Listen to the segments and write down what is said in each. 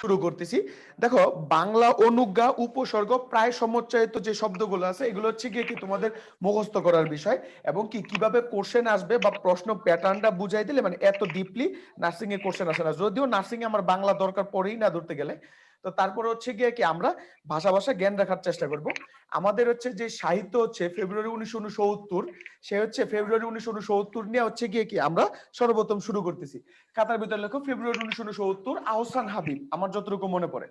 শুরু করতেছি। দেখো, বাংলা অনুজ্ঞা উপসর্গ প্রায় সমুচ্চায়িত যে শব্দগুলো আছে এগুলো হচ্ছে গিয়ে কি তোমাদের মুখস্থ করার বিষয়, এবং কি কিভাবে কোশ্চেন আসবে বা প্রশ্ন প্যাটার্নটা বুঝাই দিলে মানে এত ডিপলি নার্সিং এ কোশ্চেন আসে না। যদিও নার্সিং এ আমার বাংলা দরকার পড়েই না ধরতে গেলে, তো তারপরে হচ্ছে গিয়ে কি আমরা ভাষা জ্ঞান রাখার চেষ্টা করব। আমাদের হচ্ছে যে সাহিত্য হচ্ছে ফেব্রুয়ারি 1969, সে হচ্ছে ফেব্রুয়ারি 1969 নিয়ে হচ্ছে গিয়ে কি আমরা সর্বপ্রথম শুরু করতেছি। খাতার ভিতরে লেখো ফেব্রুয়ারি 1969 আহসান হাবিব, আমার যতটুকু মনে পড়ে।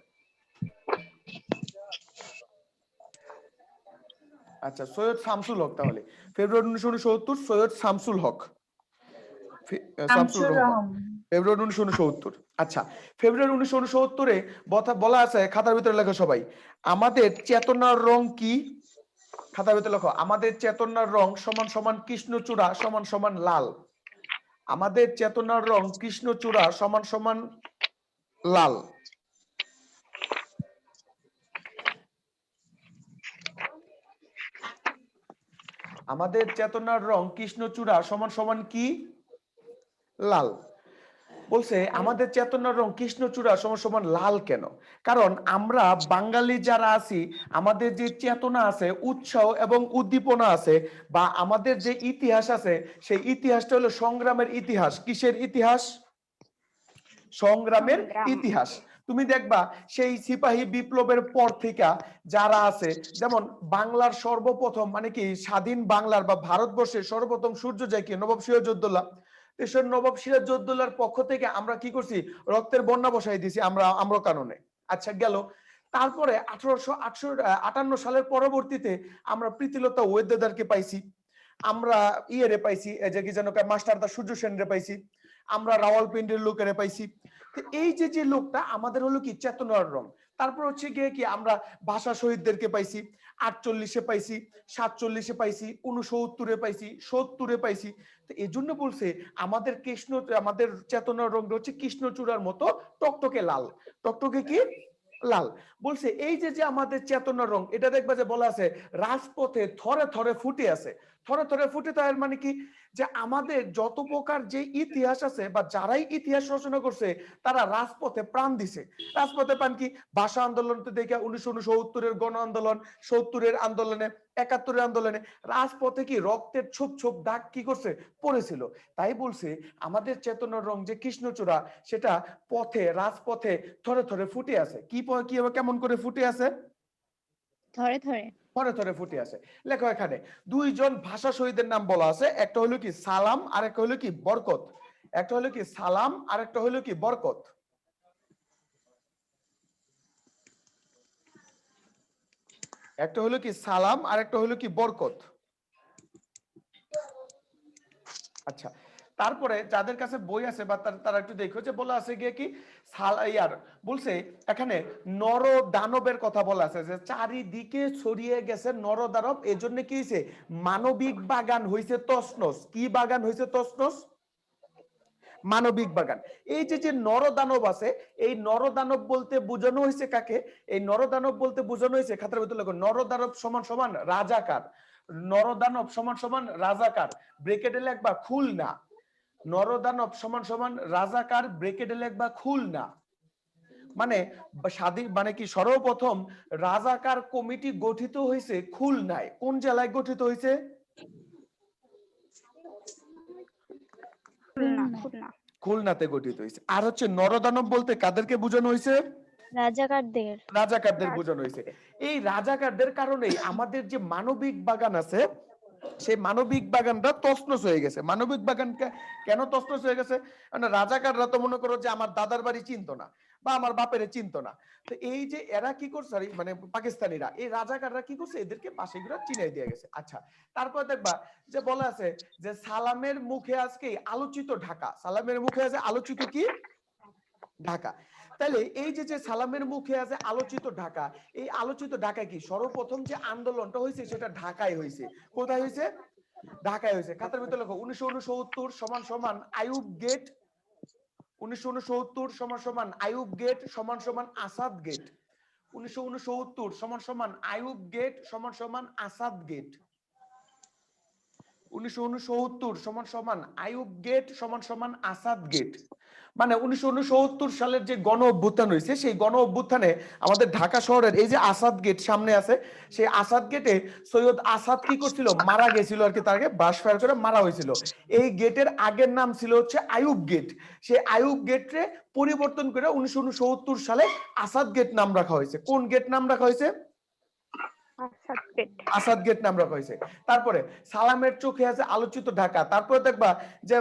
আচ্ছা, সৈয়দ শামসুল হক, তাহলে ফেব্রুয়ারি 1969 সৈয়দ শামসুল হক, শামসুল শামসুর রহমান, রহমান। ফেব্রুয়ারি 1969। আচ্ছা, ফেব্রুয়ারি 1969-এ বলা আছে, খাতার ভিতরে লেখো সবাই, আমাদের চেতনার রং কি? খাতার ভিতরে লেখো, আমাদের চেতনার রং সমান সমান কৃষ্ণচূড়া সমান সমান লাল। আমাদের চেতনার রং কৃষ্ণচূড়া সমান সমান লাল। আমাদের চেতনার রং কৃষ্ণচূড়া সমান সমান কি? লাল। বলছে আমাদের চেতনার রং কৃষ্ণচূড়া সমান সমান লাল কেন? কারণ আমরা বাঙালি যারা আছি, আমাদের যে চেতনা আছে, উৎসাহ এবং উদ্দীপনা আছে, বা আমাদের যে ইতিহাস আছে, সেই ইতিহাসটা হলো সংগ্রামের ইতিহাস। কিসের ইতিহাস? সংগ্রামের সংগ্রাম। ইতিহাস। তুমি দেখবা সেই সিপাহী বিপ্লবের পর থেকে যারা আছে, যেমন বাংলার সর্বপ্রথম মানে কি স্বাধীন বাংলার বা ভারতবর্ষের সর্বপ্রথম সূর্য যায় কি নবাব সিরাজউদ্দৌলা। দেশের নবাব সিরাজউদ্দৌলার পক্ষ থেকে আমরা কি করছি? রক্তের বন্যা বসাই দিছি আমরা কারণে। আচ্ছা, গেল। তারপরে 1858 সালের পরবর্তীতে আমরা প্রীতিলতা ওয়েদ্দেদারকে পাইছি, আমরা ইয়ে পাইছি, যে কি যেন মাস্টারদা সূর্য সেন রে পাইছি, আমরা রাওয়ালপিন্ডির লোকেরে পাইছি। তো এই যে লোকটা আমাদের হলো কি চেতনার রং। তারপর হচ্ছে গিয়ে কি আমরা ভাষা শহীদদেরকে পাইছি, 48-এ পাইছি, 47-এ পাইছি, 69-এ পাইছি, 70-এ পাইছি। তো এই জন্য বলছে আমাদের চেতনার রংটা হচ্ছে কৃষ্ণচূড়ার মতো টকটকে লাল। টকটকে কি? লাল। বলছে এই যে আমাদের চেতনার রং, এটা দেখবা যে বলা আছে রাজপথে থরে থরে ফুটে আছে। থরে থরে ফুটে, তার মানে কি? যে আমাদের যত প্রকার যে ইতিহাস আছে বা যারাই ইতিহাস রচনা করছে তারা রাজপথে প্রাণ দিছে। রাজপথে প্রাণ কি? ভাষা আন্দোলন তো দেখে 1969-এর গণ আন্দোলন, 70-এর আন্দোলনে, 71-এর আন্দোলনে রাজপথে কি রক্তের ছোপ ছোপ দাগ কি করছে? পড়েছিল। তাই বলছে আমাদের চেতনার রং যে কৃষ্ণচূড়া, সেটা পথে রাজপথে থরে থরে ফুটে আছে। কি কেমন করে ফুটে আছে? ধরে ধরে থরে থরে ফুটে আছে। লেখো এখানে দুইজন ভাষা শহীদের নাম বলা আছে, একটা হলো কি সালাম আর একটা হলো কি বরকত। একটা হলো কি সালাম আর একটা হলো কি বরকত। একটা হলো কি সালাম আর একটা হলো কি বরকত। আচ্ছা, তারপরে যাদের কাছে বই আছে বা তারা একটু দেখো, যে বলা আছে গিয়ে কি বলছে এখানে নর দানবের কথা বলা আছে, যে চারিদিকে ছড়িয়ে গেছে নর দানব। এই জন্য কি হয়েছে? মানবিক বাগান হয়েছে তছনছ। কি বাগান হয়েছে তছনছ? মানবিক বাগান। এই যে নরদানব আছে, এই নরদানব বলতে বোঝানো হয়েছে কাকে? এই নরদানব বলতে বোঝানো হয়েছে, খাতার ভিতরে লেখো, নরদানব সমান সমান রাজাকার। নরদানব সমান সমান রাজাকার, ব্রেকেটে লিখবা খুলনা। নরদানব সমান সমান রাজাকার, ব্রেকেটে লিখবা খুলনা। মানে স্বাধীন মানে কি সর্বপ্রথম রাজাকার কমিটি গঠিত হয়েছে খুলনায়। কোন জেলায় গঠিত হয়েছে? খুলনাতে গঠিত হয়েছে। আর হচ্ছে নরদানব বলতে কাদেরকে বোঝানো হয়েছে? রাজাকারদের। রাজাকারদের বোঝানো হয়েছে। এই রাজাকারদের কারণেই আমাদের যে মানবিক বাগান আছে, সেই মানবিক বাগানটা তছনছ হয়ে গেছে। মানবিক বাগান কেন তছনছ হয়ে গেছে? মানে রাজাকাররা তো মনে করো যে আমার দাদার বাড়ি চিনতো না বা আমার বাপের চিনতো না। তো এই যে এরা কি করছে, মানে পাকিস্তানিরা, এই রাজাকাররা কি করছে? এদেরকে পাশে ঘুরে চিনাই দিয়ে গেছে। আচ্ছা, তারপর দেখবা যে বলা আছে যে সালামের মুখে আজকে আলোচিত ঢাকা। সালামের মুখে আছে আলোচিত কি? ঢাকা। তাহলে এই যে সালামের মুখে আছে আলোচিত ঢাকা, এই আলোচিত ঢাকায় কি সর্বপ্রথম যে আন্দোলনটা হয়েছে সেটা ঢাকায় হয়েছে। কোথায় হয়েছে? ঢাকায় হয়েছে। খাতার ভিতরে লেখো 1969 সমান সমান আইয়ুব গেট। 1969 সমান সমান আইয়ুব গেট সমান সমান আসাদ গেট। 1969 সমান সমান আইয়ুব গেট সমান সমান আসাদ গেট। 1969 সমান সমান আইয়ুব গেট সমান সমান আসাদ গেট। মানে 1969 সালের যে গণ অভ্যুত্থান হয়েছে সেই গণ অভ্যুত্থানে আমাদের ঢাকা শহরের এই যে আসাদ গেট সামনে আছে, সেই আসাদ গেটে সৈয়দ আসাদ কি করছিল, মারা গেছিল আর কি, তাকে বাস ফায়ার করে মারা হয়েছিল। এই গেটের আগের নাম ছিল হচ্ছে আইয়ুব গেট। সেই আইয়ুব গেটে পরিবর্তন করে 1969 সালে আসাদ গেট নাম রাখা হয়েছে। কোন গেট নাম রাখা হয়েছে? আসাদ গেট নাম রাখা হয়েছে। তারপরে সালামের চোখে আছে আলোচিত ঢাকা। তারপরে দেখবা যে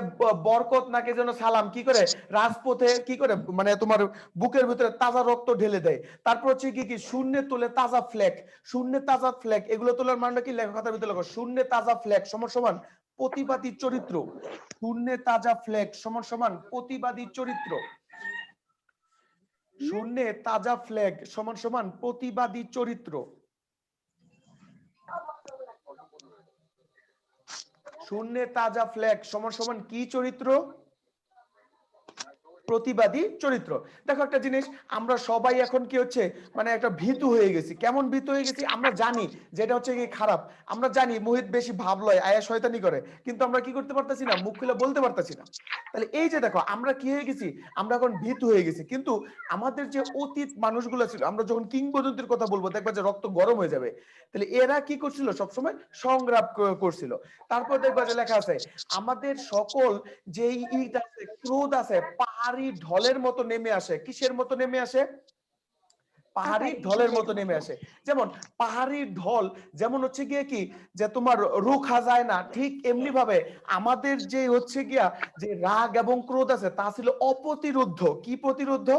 বরকত নাকি যেন সালাম কি করে রাজপথে কি করে, মানে তোমার বুকের ভিতরে তাজা রক্ত ঢেলে দেয়। তারপর হচ্ছে কি কি শূন্যে তোলে তাজা ফ্ল্যাগ, শূন্যে তাজা ফ্ল্যাগ, এগুলো তোলার মানে কি লেখা খাতার ভিতরে লেখো শূন্যে তাজা ফ্ল্যাগ সমান সমান প্রতিবাদী চরিত্র। শূন্যে তাজা ফ্ল্যাগ সমান সমান প্রতিবাদী চরিত্র। শূন্যে তাজা ফ্ল্যাগ সমান সমান প্রতিবাদী চরিত্র। শূন্যে তাজা ফ্ল্যাগ সমান সমান কি চরিত্র? প্রতিবাদী চরিত্র। দেখো একটা জিনিস, আমরা সবাই এখন কি হচ্ছে মানে একটা ভীতু হয়ে গেছি। কেমন ভীতু হয়ে গেছি? আমরা জানি যেটা হচ্ছে কি খারাপ, আমরা জানি মোহিত বেশি ভাব লয়, আয়া শয়তানি করে, কিন্তু আমরা কি করতে পারতাছি না, মুখ খুলে বলতে পারতাছি না। তাহলে এই যে দেখো আমরা কি হয়ে গেছি, আমরা এখন ভীতু হয়ে গেছি। কিন্তু আমাদের যে অতীত মানুষগুলো ছিল, আমরা যখন কিংবদন্তির কথা বলবো দেখবা যে রক্ত গরম হয়ে যাবে। তাহলে এরা কি করছিল, সবসময় সংগ্রাম করছিল। তারপর দেখবা যে লেখা আছে আমাদের সকল যে ইট আছে, ক্রোধ আছে, পাহাড়ি ঢলের মতো নেমে আসে। কিসের মতো নেমে আসে? পাহাড়ি ঢলের মতো নেমে আসে। যেমন পাহাড়ি ঢল যেমন হচ্ছে গিয়ে কি যে তোমার রুখা যায় না, ঠিক এমনি ভাবে আমাদের যে হচ্ছে গিয়া যে রাগ এবং ক্রোধ আছে তা ছিল অপ্রতিরোধ্য। কি প্রতিরোধ্য?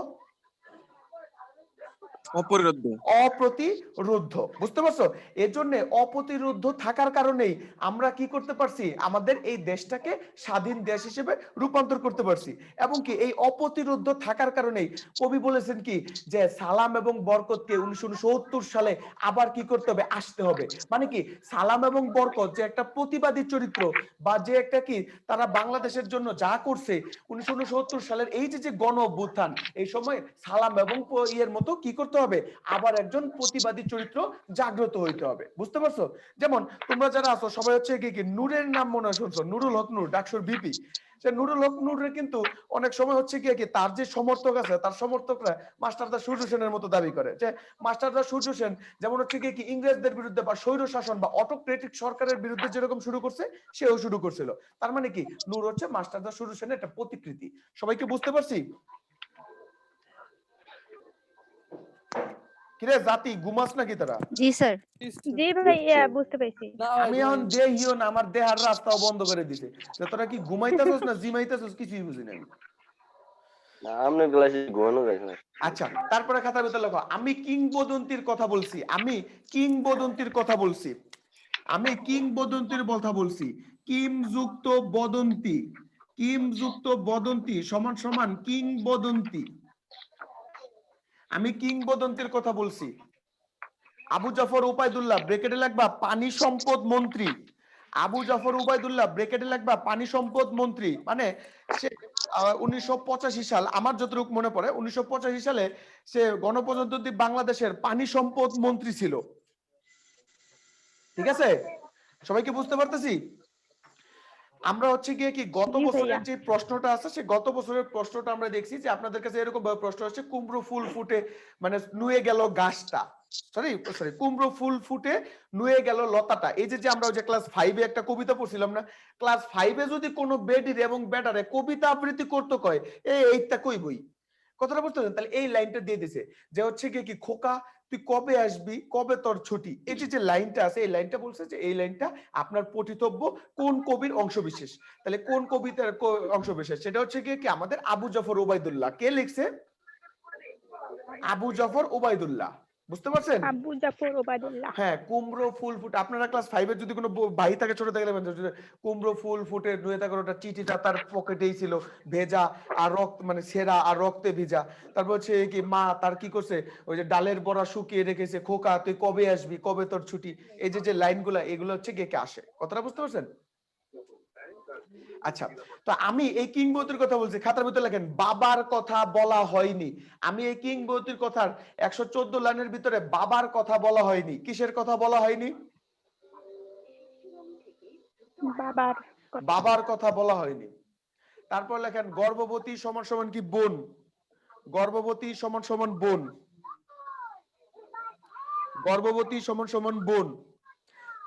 অপরিরোধ্য। অপ্রতিরোধ্য। বুঝতে পারছো? এর জন্য অপ্রতিরোধ্য থাকার কারণেই আমরা কি করতে পারছি, আমাদের এই দেশটাকে স্বাধীন দেশ হিসেবে রূপান্তর করতে পারছি। এবং কি এই অপ্রতিরোধ্য থাকার কারণেই কবি বলেছেন কি যে সালাম এবং বরকতকে 1969 সালে আবার কি করতে হবে, আসতে হবে। মানে কি সালাম এবং বরকত যে একটা প্রতিবাদী চরিত্র বা যে একটা কি তারা বাংলাদেশের জন্য যা করছে 1969 সালের এই যে গণ অভ্যুত্থান, এই সময় সালাম এবং ইয়ের মতো কি করতে হবে, আবার একজন প্রতিবাদী চরিত্র জাগ্রত হইতে হবে। বুঝতে পারছো? যেমন তোমরা যারা আছো সবাই হচ্ছে কি নূরের নাম মনে হয় শুনছো, নুরুল হক নূর, ডাকসুর বিপি। সে নুরুল হক নূরের কিন্তু অনেক সময় হচ্ছে কি তার যে সমর্থক আছে, তার সমর্থকরা মাস্টারদা সূর্য সেনের মতো দাবি করে যে মাস্টারদা সূর্য সেন যেমন হচ্ছে কি ইংরেজদের বিরুদ্ধে বা স্বৈর শাসন বা অটোক্রেটিক সরকারের বিরুদ্ধে যেরকম শুরু করছে সেও শুরু করছিল। তার মানে কি নূর হচ্ছে মাস্টারদা সূর্য সেনের একটা প্রতিকৃতি। সবাইকে বুঝতে পারছি? কিরে জাতি ঘুমাস নাকি তারা? জি স্যার। জি ভাইয়া বুঝতে পেরেছি। আমি এখন দেহিও না, আমার দেহার রাস্তাও বন্ধ করে দিছে। তোরা কি ঘুমাইতেছস না জিমাইতেছস কিছুই বুঝি না আমি। আমনে ক্লাসে ঘুমানো যায় না। আচ্ছা, তারপরে খাতার ভিতরে লেখো আমি কিংবদন্তির কথা বলছি। আমি কিংবদন্তির কথা বলছি। আমি কিংবদন্তির কথা বলছি। কিম যুক্ত বদন্তি, কিম যুক্ত বদন্তি সমান সমান কিংবদন্তি। আমি কিংবদন্তির কথা বলছি। আবু জাফর উবাইদুল্লাহ ব্রেকেটে লিখবা পানি সম্পদ মন্ত্রী। আবু জাফর উবাইদুল্লাহ ব্রেকেটে লিখবা পানি সম্পদ মন্ত্রী। মানে সে 1985 সাল, আমার যতটুকু মনে পড়ে 1985 সালে সে গণপ্রজাতন্ত্রী বাংলাদেশের পানি সম্পদ মন্ত্রী ছিল। ঠিক আছে? সবাইকে বুঝতে পারতেছি? আমরা হচ্ছে গিয়ে কি গত জি বছরের ভাইয়া। যে প্রশ্নটা আছে সে গত বছরের প্রশ্নটা আমরা দেখছি যে আপনাদের কাছে এরকম ভাবে প্রশ্ন হচ্ছে কুমড়ো ফুল ফুটে মানে নুয়ে গেল গাছটা, সরি সরি কুমড়ো ফুল ফুটে নুয়ে গেল লতাটা। এই যে আমরা ওই যে ক্লাস 5 এ একটা কবিতা পড়ছিলাম না, ক্লাস 5 এ যদি কোনো বেডির এবং ব্যাটারে কবিতা আবৃত্তি করতে কয় এইটা কই বই, কথাটা বুঝতে পারছেন? তাহলে এই লাইনটা দিয়ে দিছে যে হচ্ছে কি খোকা তুই কবে আসবি, কবে তোর ছুটি। এই যে লাইনটা আছে এই লাইনটা বলছে যে এই লাইনটা আপনার পঠিতব্য কোন কবির অংশবিশেষ। তাহলে কোন কবিতার অংশবিশেষ সেটা হচ্ছে কি আমাদের আবু জাফর ওবায়দুল্লাহ। কে লিখছে? আবু জাফর ওবায়দুল্লাহ। বুঝতে পারছেন? আবু জাফর ওবায়দুল্লাহ। হ্যাঁ, কুমড়ো ফুল ফুটে, আপনারা ক্লাস 5 এর যদি কোনো ভাই থাকে ছোট থেকে কুমড়ো ফুল ফুটে নুয়ে থাকার ওটা চিঠিটা তার পকেটেই ছিল ভেজা আর রক্ত মানে ছেঁড়া আর রক্তে ভিজা। তারপর হচ্ছে কি মা তার কি করছে ওই যে ডালের বড়া শুকিয়ে রেখেছে, খোকা তুই কবে আসবি, কবে তোর ছুটি। এই যে লাইনগুলা এগুলো হচ্ছে কে আসে। কথাটা বুঝতে পারছেন? আচ্ছা, তো আমি এই কিংবদন্তির কথা বলছি, খাতার ভিতরে লেখেন বাবার কথা বলা হয়নি। আমি এই কিংবদন্তির কথার 114 লাইনের ভিতরে বাবার কথা বলা হয়নি। কিসের কথা বলা হয়নি? বাবার বাবার কথা বলা হয়নি। তারপর লেখেন গর্ভবতী সমান সমান কি বোন, গর্ভবতী সমান সমান বোন, গর্ভবতী সমান সমান বোন।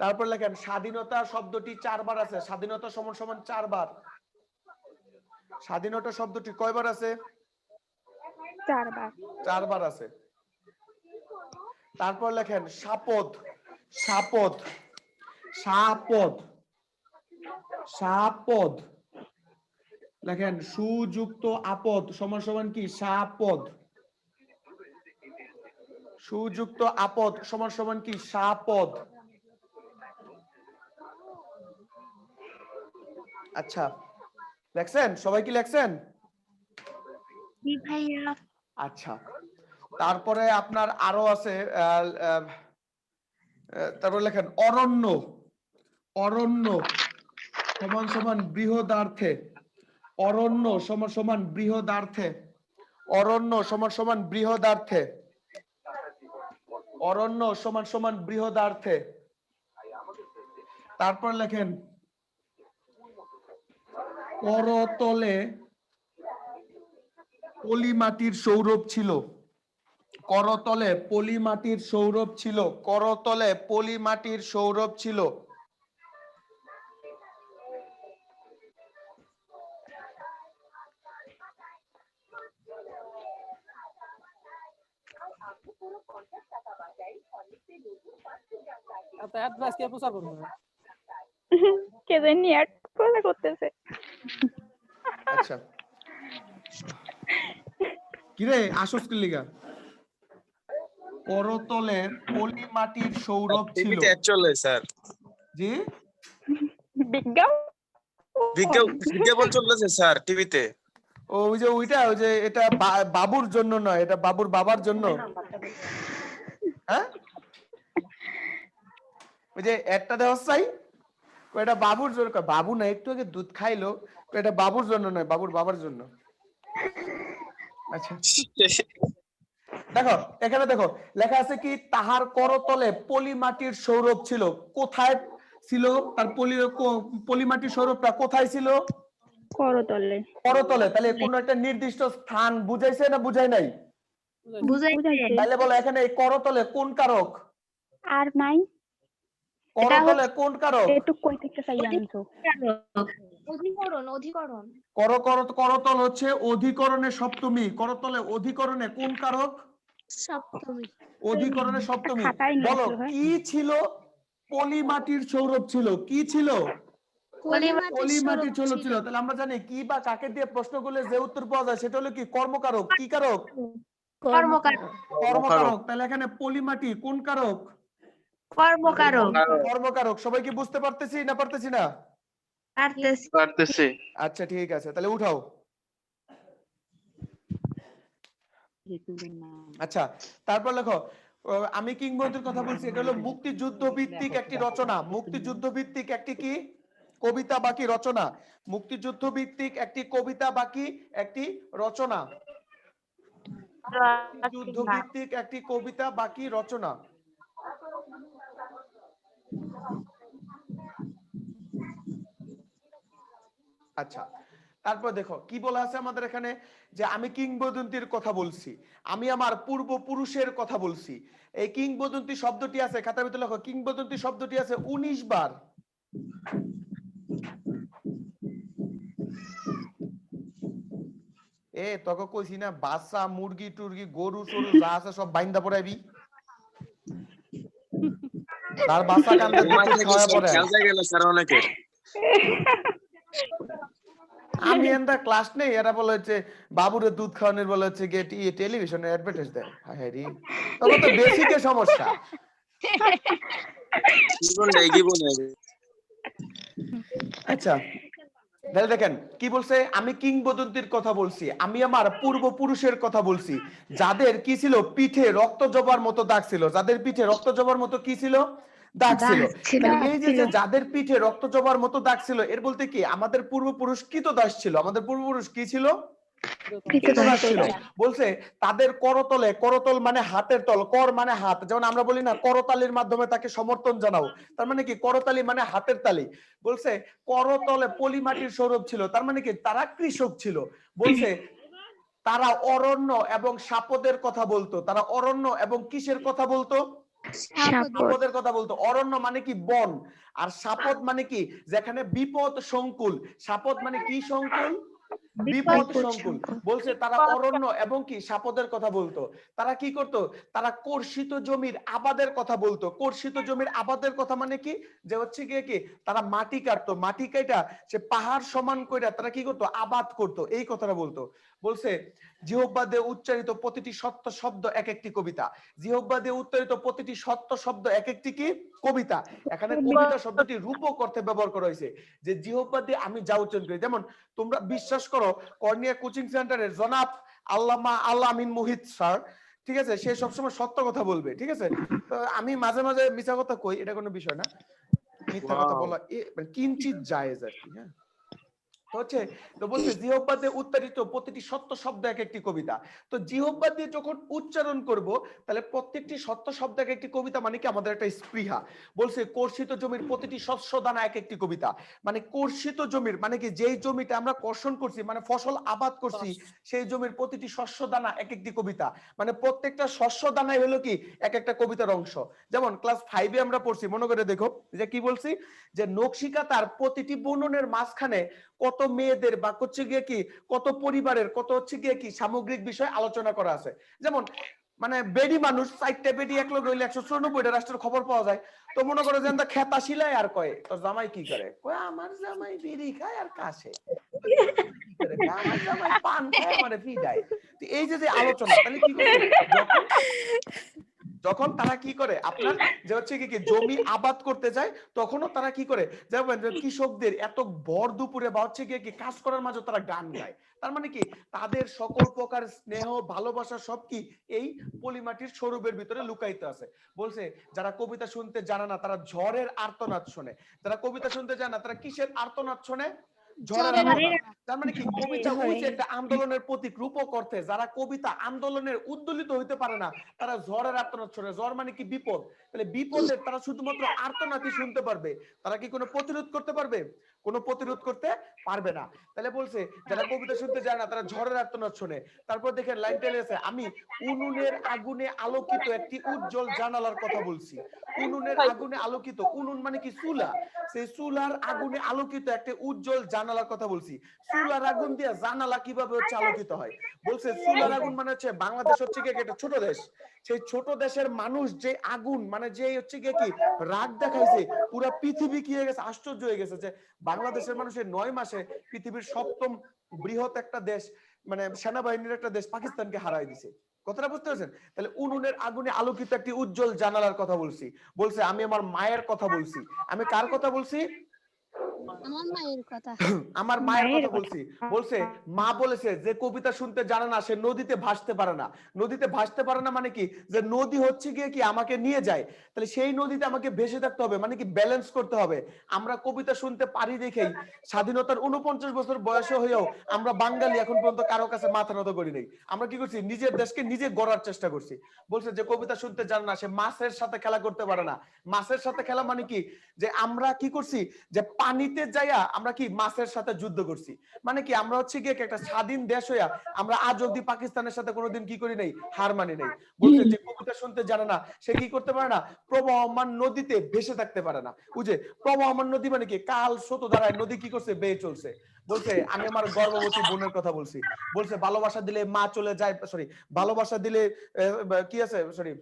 তারপর লেখেন স্বাধীনতা শব্দটি 4 বার আছে, স্বাধীনতা সমান সমান 4 বার। স্বাধীনতা শব্দটি কয়বার আছে? 4 বার। 4 বার আছে। তারপর লেখেন সাপদ, সাপদ, সাপদ, সাপদ। লেখেন সুযুক্ত আপদ সমান সমান কি? সাপদ। সুযুক্ত আপদ সমান সমান কি? সাপদ। আচ্ছা, লেখছেন? সবাই কি লেখছেন? জি ভাইয়া। আচ্ছা, তারপরে আপনার আরো আছে তারপর লেখেন অরণ্য, অরণ্য সমান সমান বৃহদার্থে, অরণ্য সমান সমান বৃহদার্থে, অরণ্য সমান সমান বৃহদার্থে, অরণ্য সমান সমান বৃহদার্থে। তারপর লেখেন করতলে পলিমাটির সৌরভ ছিল, করতলে পলিমাটির সৌরভ ছিল, করতলে পলিমাটির সৌরভ ছিল। কে জানি অ্যাড করে করতেছে। আচ্ছা, কিরে আসস কি লিগা? করতলে পলিমাটির সৌরভ ছিল। টিভিতে অ্যাড চলে স্যার, জি, বিজ্ঞাপন চলতেছে স্যার টিভিতে। ওই যে এটা বাবুর জন্য নয়, এটা বাবুর বাবার জন্য। হ্যাঁ, ওই যে একটা দেওয়া চাই, এটা বাবুর জন্য। বাবু না, একটু আগে দুধ খাইলো, এটা বাবুর জন্য নয়, বাবুর বাবার জন্য। আচ্ছা, দেখো এখানে দেখো লেখা আছে কি? তাহার করতলে পলিমাটির সৌরভ ছিল। কোথায় ছিল তার পলিমাটির সৌরভটা? কোথায় ছিল? করতলে। করতলে। তাহলে কোন একটা নির্দিষ্ট স্থান বুঝাইছে না বুঝাই নাই? বুঝাইছে। তাহলে বলো এখানে এই করতলে কোন কারক? আর নাই, করতলে কোন কারক? একটু কই থেকে চাই আনছো? অধিকরণ, অধিকরণ। করতল হচ্ছে অধিকরণের সপ্তমী। করতলে অধিকরণে কোন কারক? সপ্তমী। অধিকরণের সপ্তমী। খাতায় নিয়ে বলো আসলো, হ্যাঁ। কি ছিল? পলিমাটির সৌরভ ছিল। কি ছিল? পলিমাটির সৌরভ ছিল। তাহলে আমরা জানি কি বা কাকে দিয়ে প্রশ্ন করলে যে উত্তর পাওয়া যায় সেটা হলো কি? কর্মকারক। কি কারক? কর্মকারক। কর্মকারক। তাহলে এখানে পলিমাটি কোন কারক? কর্মকারক। কর্মকারক। সবাই কি বুঝতে পারতেছি না পারতেছি না? পারতেছি। আচ্ছা ঠিক আছে, তাহলে উঠাও। আচ্ছা, তারপর লেখো আমি কিংবদন্তির কথা বলছি, এটা হলো মুক্তিযুদ্ধ ভিত্তিক একটি রচনা। মুক্তিযুদ্ধ ভিত্তিক একটি কি? কবিতা বাকি রচনা। মুক্তিযুদ্ধ ভিত্তিক একটি কবিতা বাকি একটি রচনা। যুদ্ধ ভিত্তিক একটি কবিতা বাকি রচনা। আচ্ছা, তারপর দেখো কি বলা আছে আমাদের এখানে, যে আমি কিংবদন্তির কথা বলছি, আমি আমার পূর্বপুরুষের কথা বলছি। এই কিংবদন্তি শব্দটি আছে খাতার ভিতরে লেখো, কিংবদন্তি শব্দটি আছে 19 বার। তোকে কইছি না বাচ্চা মুরগি টুরগি গরু সরু যা আছে সব বাইন্দা পড়াইবি। তার বাচ্চা কান্দে খাওয়া পড়ে। খেয়াল গেল স্যার অনেকে। আমি এন্ডা ক্লাস নেই, এরা বলে হচ্ছে বাবুরে দুধ খাওয়ানোর বলে হচ্ছে গেট টেলিভিশনে অ্যাডভার্টাইজ দেয়। হ্যাঁ রে, তবে তো বেসিকে সমস্যা। আচ্ছা, তাহলে দেখেন কি বলছে, আমি কিংবদন্তির কথা বলছি, আমি আমার পূর্বপুরুষের কথা বলছি, যাদের কি ছিল? পিঠে রক্ত জবার মতো দাগ ছিল। যাদের পিঠে রক্ত জবার মতো কি ছিল? দাগ ছিল। এই যে যাদের পিঠে রক্ত জবার মতো দাগ ছিল, এর বলতে কি আমাদের পূর্বপুরুষ কৃতদাস ছিল। আমাদের পূর্বপুরুষ কি ছিল? কৃতদাস ছিল। বলছে তাদের করতলে, করতল মানে হাতের তল, কর মানে হাত, যেমন আমরা বলি না করতালির মাধ্যমে তাকে সমর্থন জানাও, তার মানে কি করতালি মানে হাতের তালি। বলছে করতলে পলি মাটির সৌরভ ছিল, তার মানে কি তারা কৃষক ছিল। বলছে তারা অরণ্য এবং সাপদের কথা বলতো, তারা অরণ্য এবং কিসের কথা বলতো? সাপদের কথা বলতো। অরণ্য মানে কি বন, আর সাপদ মানে কি যেখানে বিপদ সংকুল। সাপদ মানে কি সংকুল? বিপদ সংকুল। বলছে তারা অরণ্য এবং কি সাপদের কথা বলতো। তারা কি করতো? তারা কর্ষিত জমির আবাদের কথা বলতো। কর্ষিত জমির আবাদের কথা মানে কি, যে হচ্ছে গিয়ে কি তারা মাটি কাটতো, মাটি কাটা সে পাহাড় সমান কইরা তারা কি করতো? আবাদ করতো, এই কথাটা বলতো। বলছে জিহ্বা দিয়ে উচ্চারিত প্রতিটি সত্য শব্দ এক একটি কবিতা। জিহ্বা দিয়ে উচ্চারিত প্রতিটি সত্য শব্দ এক একটি কি কবিতা। এখানে কবিতা শব্দটি রূপক অর্থে ব্যবহার করা হয়েছে, যে জিহ্বা দিয়ে আমি যা উচ্চারণ করি। যেমন তোমরা বিশ্বাস করো কর্নিয়া কোচিং সেন্টারের জনাব আল্লামা আল-আমিন মুহিত স্যার, ঠিক আছে, সে সবসময় সত্য কথা বলবে, ঠিক আছে। তো আমি মাঝে মাঝে মিথ্যা কথা কই, এটা কোনো বিষয় না, মিথ্যা কথা বলা কিঞ্চিত জায়েজ আর কি। হ্যাঁ, হচ্ছে তো বলছে জিহ্বা দিয়ে উচ্চারিত প্রতিটি সত্য শব্দ এক একটি কবিতা। তো জিহ্বা দিয়ে যখন উচ্চারণ করব তাহলে প্রত্যেকটি সত্য শব্দ এক একটি কবিতা, মানে কি আমাদের একটা স্পৃহা। বলছে কর্ষিত জমির প্রতিটি শস্য দানা এক একটি কবিতা। মানে কর্ষিত জমির মানে কি যেই জমিতে আমরা কর্ষণ করছি, মানে ফসল আবাদ করছি, সেই জমির প্রতিটি শস্য দানা এক একটি কবিতা। মানে প্রত্যেকটা শস্য দানাই হলো কি এক একটা কবিতার অংশ। যেমন ক্লাস 5-এ আমরা পড়ছি, মনে করে দেখো যে কি বলছি, যে নকশিকা তার প্রতিটি বুননের মাঝখানে কত মেয়েদের বা হচ্ছে গিয়ে কি কত পরিবারের কত হচ্ছে গিয়ে কি সামগ্রিক বিষয় আলোচনা করা আছে। যেমন মানে বেডি মানুষ 4টা বেডি এক লগে হইলে 194টা রাষ্ট্রের খবর পাওয়া যায়। তো মনে করো যে খেতা শিলায় আর কয় তো জামাই কি করে, কয় আমার জামাই বিড়ি খায় আর কাশে, আমার জামাই পান খায় আমারে ফিডায়। তো এই যে যে আলোচনা, তাহলে কি করছে যখন যখন তারা কি করে আপনার যে হচ্ছে কি জমি আবাদ করতে যায়, তখনও তারা কি করে যেমন কৃষকদের এত ভর দুপুরে বা হচ্ছে কি কাজ করার মাঝে তারা গান গায়। তার মানে কি তাদের সকল প্রকার স্নেহ ভালোবাসা সব কি এই পলিমাটির স্বরূপের ভিতরে লুকায়িত আছে। বলছে যারা কবিতা শুনতে জানে না তারা ঝড়ের আর্তনাদ শোনে, যারা কবিতা শুনতে জানে না তারা কিসের আর্তনাদ শোনে? ঝড়ের আর্তনাদ। তার মানে কি কবিতা ওই যে একটা আন্দোলনের প্রতীক, রূপক অর্থে যারা কবিতা আন্দোলনের উদ্দোলিত হইতে পারে না তারা ঝড়ের আর্তনাদ শোনে। ঝড় মানে কি বিপদ, তাহলে বিপদের তারা শুধুমাত্র আর্তনাদই শুনতে পারবে, তারা কি কোনো প্রতিরোধ করতে পারবে? কোনো প্রতিরোধ করতে পারবে না। তাহলে বলছে যারা কবিতা শুনতে যায় না তারা ঝড়ের আর্তনাদ শোনে। তারপর দেখেন লাইনটা লেগেছে, আমি উনুনের আগুনে আলোকিত একটি উজ্জ্বল জানালার কথা বলছি। উনুনের আগুনে আলোকিত, উনুন মানে কি চুলা, সেই চুলার আগুনে আলোকিত একটা উজ্জ্বল জানালার কথা বলছি। চুলার আগুন দিয়ে জানালা কিভাবে হচ্ছে আলোকিত হয়? বলছে চুলার আগুন মানে হচ্ছে বাংলাদেশ হচ্ছে কি একটা ছোট দেশ, সেই ছোট দেশের মানুষ যে আগুন মানে যে হচ্ছে কি রাগ দেখাইছে, পুরো পৃথিবী কি হয়ে গেছে, আশ্চর্য হয়ে গেছে যে বাংলাদেশের মানুষের 9 মাসে পৃথিবীর 7ম বৃহৎ একটা দেশ মানে সেনাবাহিনীর একটা দেশ পাকিস্তানকে হারাই দিছে। কথাটা বুঝতে পারছেন? তাহলে উনুনের আগুনে আলোকিত একটি উজ্জ্বল জানালার কথা বলছি। বলছে আমি আমার মায়ের কথা বলছি। আমি কার কথা বলছি? আমার মায়ের কথা। আমার মায়ের কথা বলছি। বলছে মা বলেছে যে কবিতা শুনতে জানে না সে নদীতে ভাসতে পারে না। নদীতে ভাসতে পারে না মানে কি, যে নদী হচ্ছে গিয়ে কি আমাকে নিয়ে যায়, তাহলে সেই নদীতে আমাকে ভেসে থাকতে হবে, মানে কি ব্যালেন্স করতে হবে। আমরা কবিতা শুনতে পারি দেখেই স্বাধীনতার 49 বছর বয়সে হয়েও আমরা বাঙালি এখন পর্যন্ত কারো কাছে মাথা নত করি নাই। আমরা কি করছি, নিজের দেশকে নিজে গড়ার চেষ্টা করছি। বলছে যে কবিতা শুনতে জানে না সে মাছের সাথে খেলা করতে পারে না। মাছের সাথে খেলা মানে কি, যে আমরা কি করছি, যে পানিতে যাইয়া আমরা কি মাছের সাথে যুদ্ধ করছি। মানে কি আমরা হচ্ছে কি একটা স্বাধীন দেশ হইয়া আমরা আজ অব্দি পাকিস্তানের সাথে কোনোদিন কি করি নাই, হার মানি নাই। বলছে যে কবিতা শুনতে জানে না সে কি করতে পারে না, প্রবাহমান নদীতে ভেসে থাকতে পারে না। বুঝে প্রবাহমান নদী মানে কি, কাল স্রোত ধারায় নদী কি করছে, বেয়ে চলছে। বলছে আমি আমার গর্ভবতী বোনের কথা বলছি। বলছে ভালোবাসা দিলে মা চলে যায়, সরি ভালোবাসা দিলে কি আছে, সরি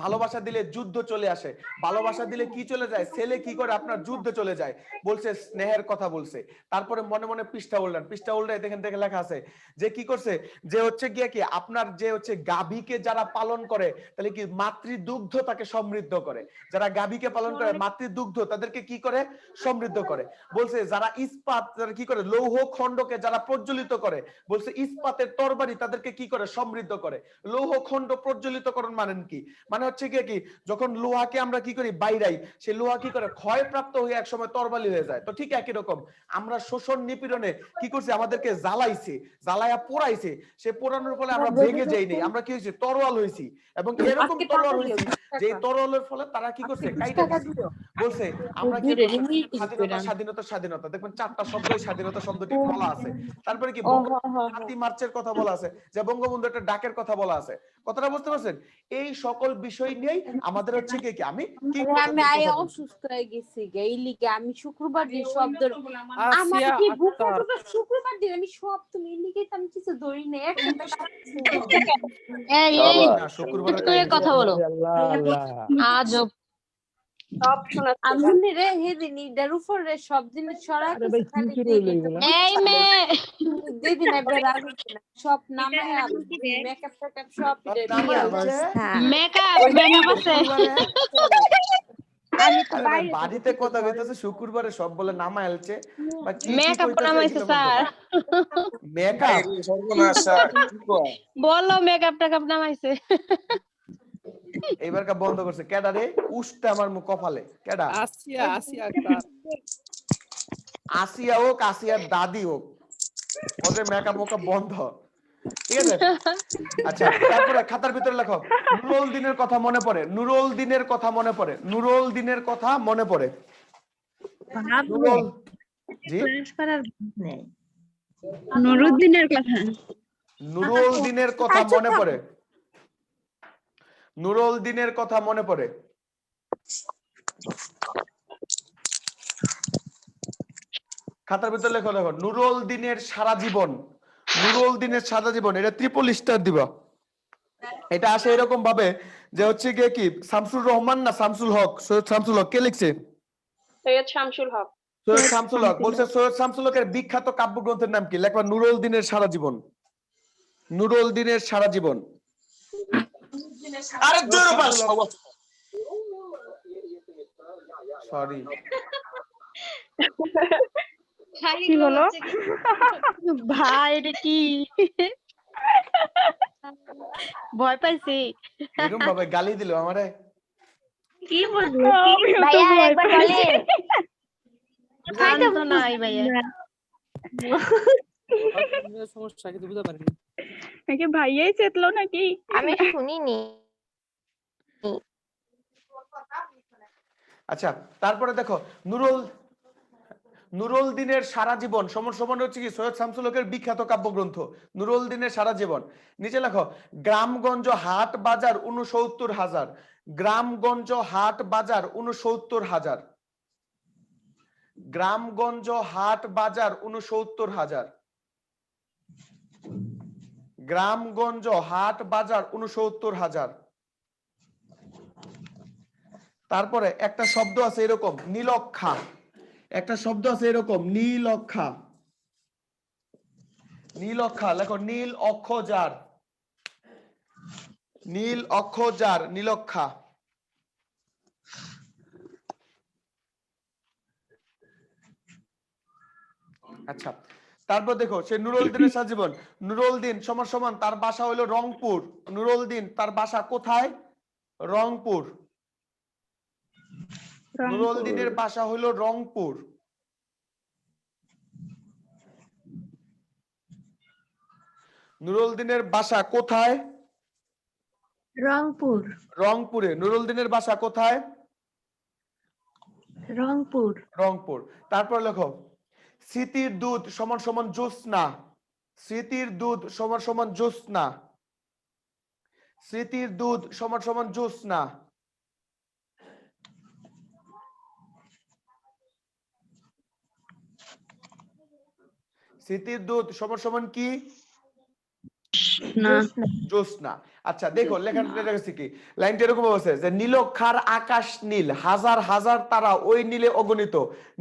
ভালোবাসা দিলে যুদ্ধ চলে আসে, ভালোবাসা দিলে কি চলে যায়, ছেলে কি করে আপনার যুদ্ধ চলে যায়। বলছে স্নেহের কথা বলছে। তারপরে মনে মনে পৃষ্ঠা উল্টান, পৃষ্ঠা উল্টায় দেখেন দেখে লেখা আছে যে কি করছে, যে হচ্ছে গিয়ে কি আপনার যে হচ্ছে গাভীকে যারা পালন করে তাহলে কি মাতৃদুগ্ধ তাকে সমৃদ্ধ করে, যারা গাভীকে পালন করে মাতৃদুগ্ধ তাদেরকে কি করে, সমৃদ্ধ করে। বলছে যারা ইস্পাত যারা কি করে, লৌহ খণ্ডকে যারা প্রজ্বলিত করে, বলছে ইস্পাতের তরবারি তাদেরকে কি করে, সমৃদ্ধ করে। লৌহ খণ্ড প্রজ্বলিতকরণ মানেন কি, মানে হচ্ছে কি যখন লোহাকে আমরা কি করি বাইরাই, সেই লোহা কি করে ক্ষয়প্রাপ্ত হয়ে একসময় তরবালি হয়ে যায়। তো ঠিক একই রকম আমরা শোষণ নিপীড়নে কি করছি, আমাদেরকে জ্বালাইছে, জ্বালায়া পোড়াইছে, সে পোড়ানোর ফলে আমরা ভেঙে যাইনি, আমরা কি হয়েছি তরোয়াল হয়েছি। এবং এরকম তরোয়াল হয়েছি যে তরোয়ালের ফলে তারা কি করছে কাইটা দিছে। বলছে আমরা কি স্বাধীনতা স্বাধীনতা স্বাধীনতা, দেখবেন 4টা শব্দই স্বাধীনতা শব্দটি বলা আছে। তারপরে কি 7ই মার্চের কথা বলা আছে, যে বঙ্গবন্ধু একটা ডাকের কথা বলা আছে। কথাটা বুঝতে পারছেন? এই সকল বিষয় নিয়েই আমাদের হচ্ছে কি আমি কি আমি অসুস্থ হয়ে গেছি এই লিগে আমি শুক্রবার দিন শব্দ আমার কি শুক্রবার দিন আমি সব তুমি লিগে আমি কিছু ধরি না এই শুক্রবারের কথা বলো আজব সব শোনা আমি রে হেদিন ইডার উপরে সব জিনিস সরা এই মেয়ে দিদিন সব নামে মেকআপ টেকআপ সব মেকআপ মেকআপ আছে আমি তো বাইরে বাড়িতে কথা কইতেছে শুক্রবারে সব বলে নামা এলছে বা কি মেকআপ নামাইছে স্যার মেকআপ সর্বনাশ স্যার কি কয়? বলো মেকআপ টেকআপ নামাইছে এইবারকা বন্ধ করছে কেডা রে? উষ্টা আমার মুখ কপালে কেডা? আসিয়া স্যার আসিয়া হোক, আসিয়ার দাদি হোক, ওদের মেকআপ ওকা বন্ধ। ঠিক আছে, আচ্ছা তারপরে খাতার ভিতরে লেখো নুরুল দিনের কথা মনে পড়ে, নুরুল দিনের কথা মনে পড়ে, নুরুল দিনের কথা মনে পড়ে। নুরুল জি নুরুদ্দিনের কথা নুরুল দিনের কথা মনে পড়ে, নুরুল দিনের কথা মনে পড়ে। খাতার ভিতরে লেখো দেখো নুরুল দিনের সারা জীবন, নুরুল দিনের সারা জীবন, এটা ট্রিপল স্টার দিবা। এটা আসে এরকম ভাবে যে হচ্ছে গিয়ে কি শামসুর রহমান না শামসুল হক, সৈয়দ শামসুল হক, কে লিখছে? সৈয়দ শামসুল হক। সৈয়দ শামসুল হক বলছে সৈয়দ শামসুল হকের বিখ্যাত কাব্যগ্রন্থের নাম কি? লেখবা নুরুল দিনের সারা জীবন, নুরুল দিনের সারা জীবন। আরে দূর পাস সরি কি হলো ভাই এটা কি ভয় পাইছি এরকম ভাবে গালি দিল আমারে। কি বলবো ভাইয়া একবার বলেন জানতো নাই ভাইয়া সমস্যা কিছু বুঝতে পারিনি নাকি ভাইয়াই চেতলো নাকি? আমি শুনিনি। আচ্ছা তারপরে দেখো নুরুল, নুরুল দিনের সারা জীবন সমান সমান হচ্ছে কি সৈয়দ শামসুল হকের বিখ্যাত কাব্যগ্রন্থ নুরুল দিনের সারা জীবন। নিচে লেখো গ্রামগঞ্জ হাট বাজার 69,000, গ্রামগঞ্জ হাট বাজার 69,000, গ্রামগঞ্জ হাট বাজার 69,000, গ্রামগঞ্জ হাট বাজার 69,000। তারপরে একটা শব্দ আছে এরকম নীলক্ষা, একটা শব্দ আছে এরকম নীলক্ষা, নীলক্ষা লেখো নীল অক্ষজার, নীল অক্ষজার নীলক্ষা। আচ্ছা তারপর দেখো সে নুরুল দিনের সারা জীবন, নুরুল দিন সমান সমান তার বাসা হলো রংপুর, নুরুল দিন তার বাসা কোথায়? রংপুর, নুরুল দিনের বাসা হলো রংপুর। নুরুল দিনের বাসা কোথায়? রংপুর। রংপুরে। নুরুল দিনের বাসা কোথায়? রংপুর। রংপুর। তারপর লেখো স্মৃতির দুধ সমান সমান জ্যোৎস্না, স্মৃতির দুধ সমান সমান জ্যোৎস্না, স্মৃতির দুধ সমান সমান জ্যোৎস্না। স্মৃতির দুধ সমান সমান কি? জ্যোৎস্না। আচ্ছা দেখো লেখাটা লেখা কি লাইনটা এরকম আছে যে নীলক্ষার আকাশ নীল, হাজার হাজার তারা ওই নীলে অগণিত,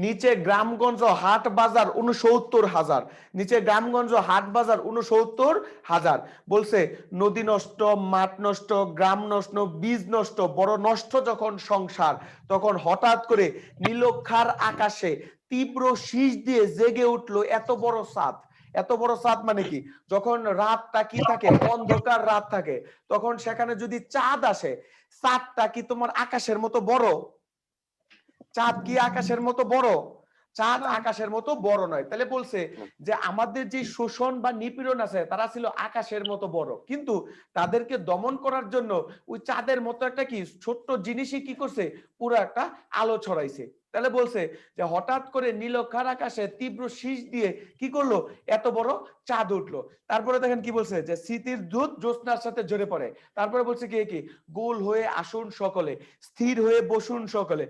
নিচে গ্রামগঞ্জ হাট বাজার 69,000, নিচে গ্রামগঞ্জ হাট বাজার 69,000। বলছে নদী নষ্ট, মাঠ নষ্ট, গ্রাম নষ্ট, বীজ নষ্ট, বড় নষ্ট যখন সংসার, তখন হঠাৎ করে নীলক্ষার আকাশে তীব্র শীষ দিয়ে জেগে উঠলো এত বড় চাঁদ, এত বড় চাঁদ মানে কি, যখন রাতটা কি থাকে, অন্ধকার রাত থাকে, তখন সেখানে যদি চাঁদ আসে, চাঁদটা কি তোমার আকাশের মতো বড়? চাঁদ কি আকাশের মতো বড়? চাঁদ আকাশের মতো বড় নয়। তাহলে বলছে যে আমাদের যে শোষণ বা নিপীড়ন আছে তারা ছিল আকাশের মতো বড়, কিন্তু তাদেরকে দমন করার জন্য ওই চাঁদের মতো একটা কি ছোট্ট জিনিসই কি করছে, পুরো একটা আলো ছড়াইছে। তাহলে বলছে যে হঠাৎ করে নীলক্ষার আকাশে তীব্র শীষ দিয়ে কি করলো, এত বড় চাঁদ উঠলো। তারপরে দেখেন কি বলছে, যে স্মৃতির দুধ জ্যোৎস্নার সাথে ঝরে পড়ে। তারপরে বলছে কি কি, গোল হয়ে আসুন সকলে, স্থির হয়ে বসুন সকলে।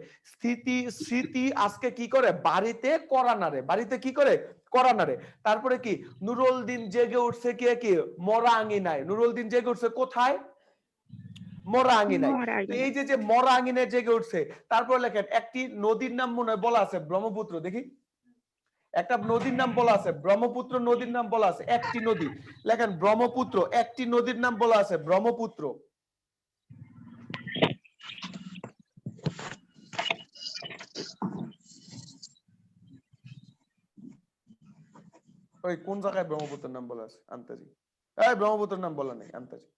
স্মৃতি আজকে কি করে, বাড়িতে কড়া নাড়ে, বাড়িতে কি করে, কড়া নাড়ে। তারপরে কি, নুরুল দিন জেগে উঠছে কি কি, মরা আঙিনায়। নুরুল দিন জেগে উঠছে কোথায়, মরা আঙিনায়। তো এই যে মরা আঙিনায় জেগে উঠছে। তারপর লেখেন একটি নদীর নাম মনে হয় বলা আছে ব্রহ্মপুত্র, দেখি একটা নদীর নাম বলা আছে ব্রহ্মপুত্র, নদীর নাম বলা আছে একটি নদী, লেখেন ব্রহ্মপুত্র। একটি নদীর নাম বলা আছে ব্রহ্মপুত্র। ওই কোন জায়গায় ব্রহ্মপুত্রের নাম বলা আছে, আন্তাজি? এই ব্রহ্মপুত্রের নাম বলা নেই, আন্তাজি।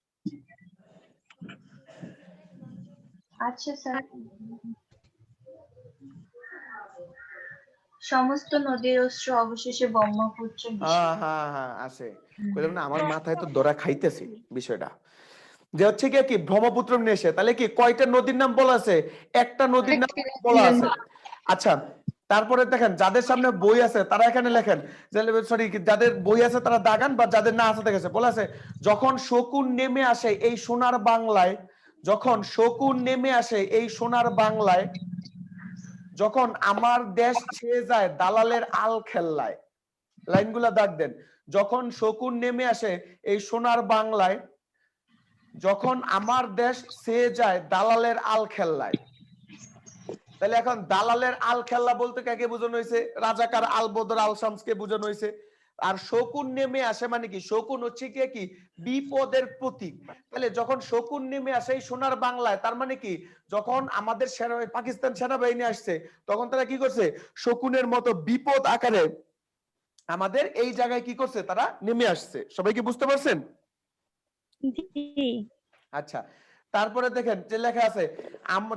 আচ্ছা স্যার, সমস্ত নদীর উৎস অবশেষে ব্রহ্মপুত্র মিশে। হ্যাঁ হ্যাঁ হ্যাঁ আছে, কইলাম না আমার মাথায় তো ধরা খাইতেছি বিষয়টা, যে হচ্ছে কি ব্রহ্মপুত্র নেশে। তাহলে কি কয়টা নদীর নাম বলা আছে, একটা নদীর নাম বলা আছে। আচ্ছা, তারপরে দেখেন যাদের সামনে বই আছে তারা এখানে লেখেন, সরি যাদের বই আছে তারা দাগান, বা যাদের না আছে দেখেছে বলা আছে, যখন শকুন নেমে আসে এই সোনার বাংলায়, যখন শকুন নেমে আসে এই সোনার বাংলায়, যখন আমার দেশ ছেয়ে যায় দালালের আল খেল্লায়। লাইনগুলা দাগ দেন, যখন শকুন নেমে আসে এই সোনার বাংলায়, যখন আমার দেশ ছেয়ে যায় দালালের আল খেল্লায়। তাহলে এখন দালালের আল খেল্লা বলতে কাকে বোঝানো হয়েছে, রাজাকার আল বদর আল শামসকে বোঝানো হয়েছে। আর শকুন নেমে আসে মানে কি, শকুন হচ্ছে কি বিপদের প্রতীক। তাহলে যখন শকুন নেমে আসে এই সোনার বাংলায়, তার মানে কি যখন আমাদের পাকিস্তান সেনাবাহিনী আসছে, তখন তারা কি করছে, শকুনের মতো বিপদ আকারে আমাদের এই জায়গায় কি করছে, তারা নেমে আসছে। সবাই কি বুঝতে পারছেন? আচ্ছা, তারপরে দেখেন যে লেখা আছে,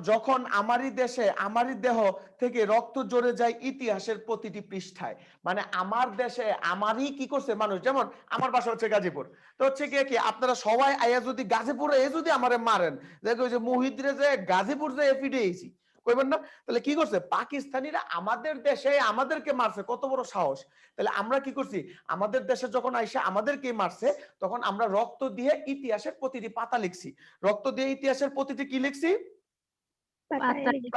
যখন আমারই দেশে আমারই দেহ থেকে রক্ত জড়ে যায় ইতিহাসের প্রতিটি পৃষ্ঠায়। মানে আমার দেশে আমারই কি করছে মানুষ, যেমন আমার বাসা হচ্ছে গাজীপুর, তো হচ্ছে কি আপনারা সবাই আইয়া যদি গাজীপুরে যদি আমারে মারেন, দেখো যে মুহিদ্রে যে গাজীপুর যে এফিডে এসি কইবেন না, তাহলে কি করছে পাকিস্তানিরা আমাদের দেশে আমাদেরকে মারছে, কত বড় সাহস। তাহলে আমরা কি করছি, আমাদের দেশে যখন আইসা আমাদেরকে মারছে, তখন আমরা রক্ত দিয়ে ইতিহাসের প্রতিটি পাতা লিখছি, রক্ত দিয়ে ইতিহাসের প্রতিটি কি লিখছি,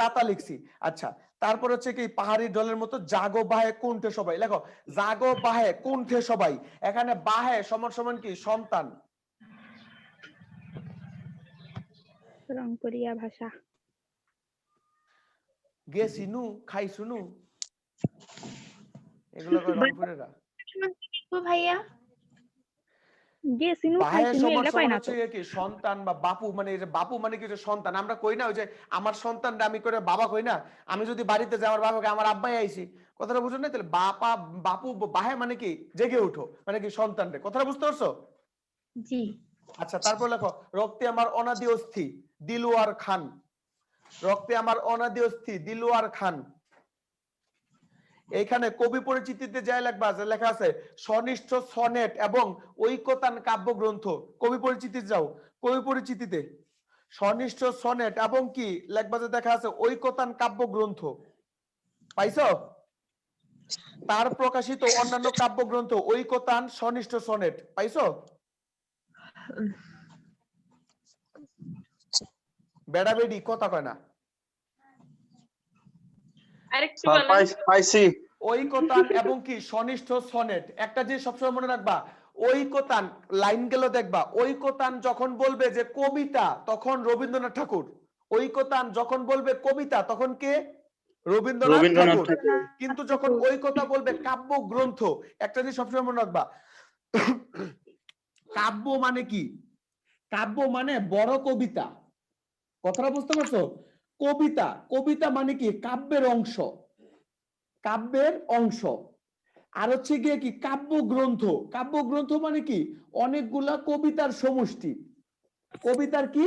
পাতা লিখছি। আচ্ছা, তারপর হচ্ছে কি পাহাড়ি ঢলের মতো জাগো বাহে কুণ্ঠে সবাই, লেখো জাগো বাহে কুণ্ঠে সবাই। এখানে বাহে সমান সমান কি সন্তান, রংপুরিয়া ভাষা। গেছিনু খাইছুনু, এগুলো কয় রংপুরেরা। ভাইয়া সন্তান বা বাপু, মানে বাপু মানে কি সন্তান, আমরা কই না ওই যে আমার সন্তান আমি করে বাবা কই না, আমি যদি বাড়িতে যাই আমার বাবাকে আমার আব্বাই আইছি, কথাটা বুঝো না? তাহলে বাপা বাপু বাহে মানে কি জেগে উঠো, মানে কি সন্তান রে, কথাটা বুঝতে পারছো? জি। আচ্ছা, তারপর লেখো রক্তে আমার অনাদি অস্থি দিলওয়ার খান, রক্তে আমার অনাদি অস্থি দিলওয়ার খান। এইখানে কবি পরিচিতিতে যাই লেখবা, যে লেখা আছে সনিষ্ঠ সনেট এবং ঐকতান কাব্যগ্রন্থ। কবি পরিচিতি যাও, কবি পরিচিতিতে সনিষ্ঠ সনেট এবং কি লেখবা, যে দেখা আছে ঐকতান কাব্যগ্রন্থ, পাইছো? তার প্রকাশিত অন্যান্য কাব্যগ্রন্থ ঐকতান সনিষ্ঠ সনেট, পাইছো? বেড়া বেডি কথা কয় না, পাইছি। ঐকতান এবং কি সনিষ্ঠ সনেট। একটা যে সবসময় মনে রাখবা, ঐকতান লাইন গেল দেখবা, ঐকতান যখন বলবে যে কবিতা তখন রবীন্দ্রনাথ ঠাকুর, ঐকতান যখন বলবে কবিতা তখন কে, রবীন্দ্রনাথ ঠাকুর। কিন্তু যখন ঐকতা বলবে কাব্যগ্রন্থ, একটা যে সবসময় মনে রাখবা, কাব্য মানে কি, কাব্য মানে বড় কবিতা, কথাটা বুঝতে পারছো? কবিতা, কবিতা মানে কি কাব্যের অংশ, কাব্যের অংশ। আর হচ্ছে গিয়ে কি কাব্যগ্রন্থ। কাব্যগ্রন্থ মানে কি অনেকগুলা কবিতার সমষ্টি। কবিতার কি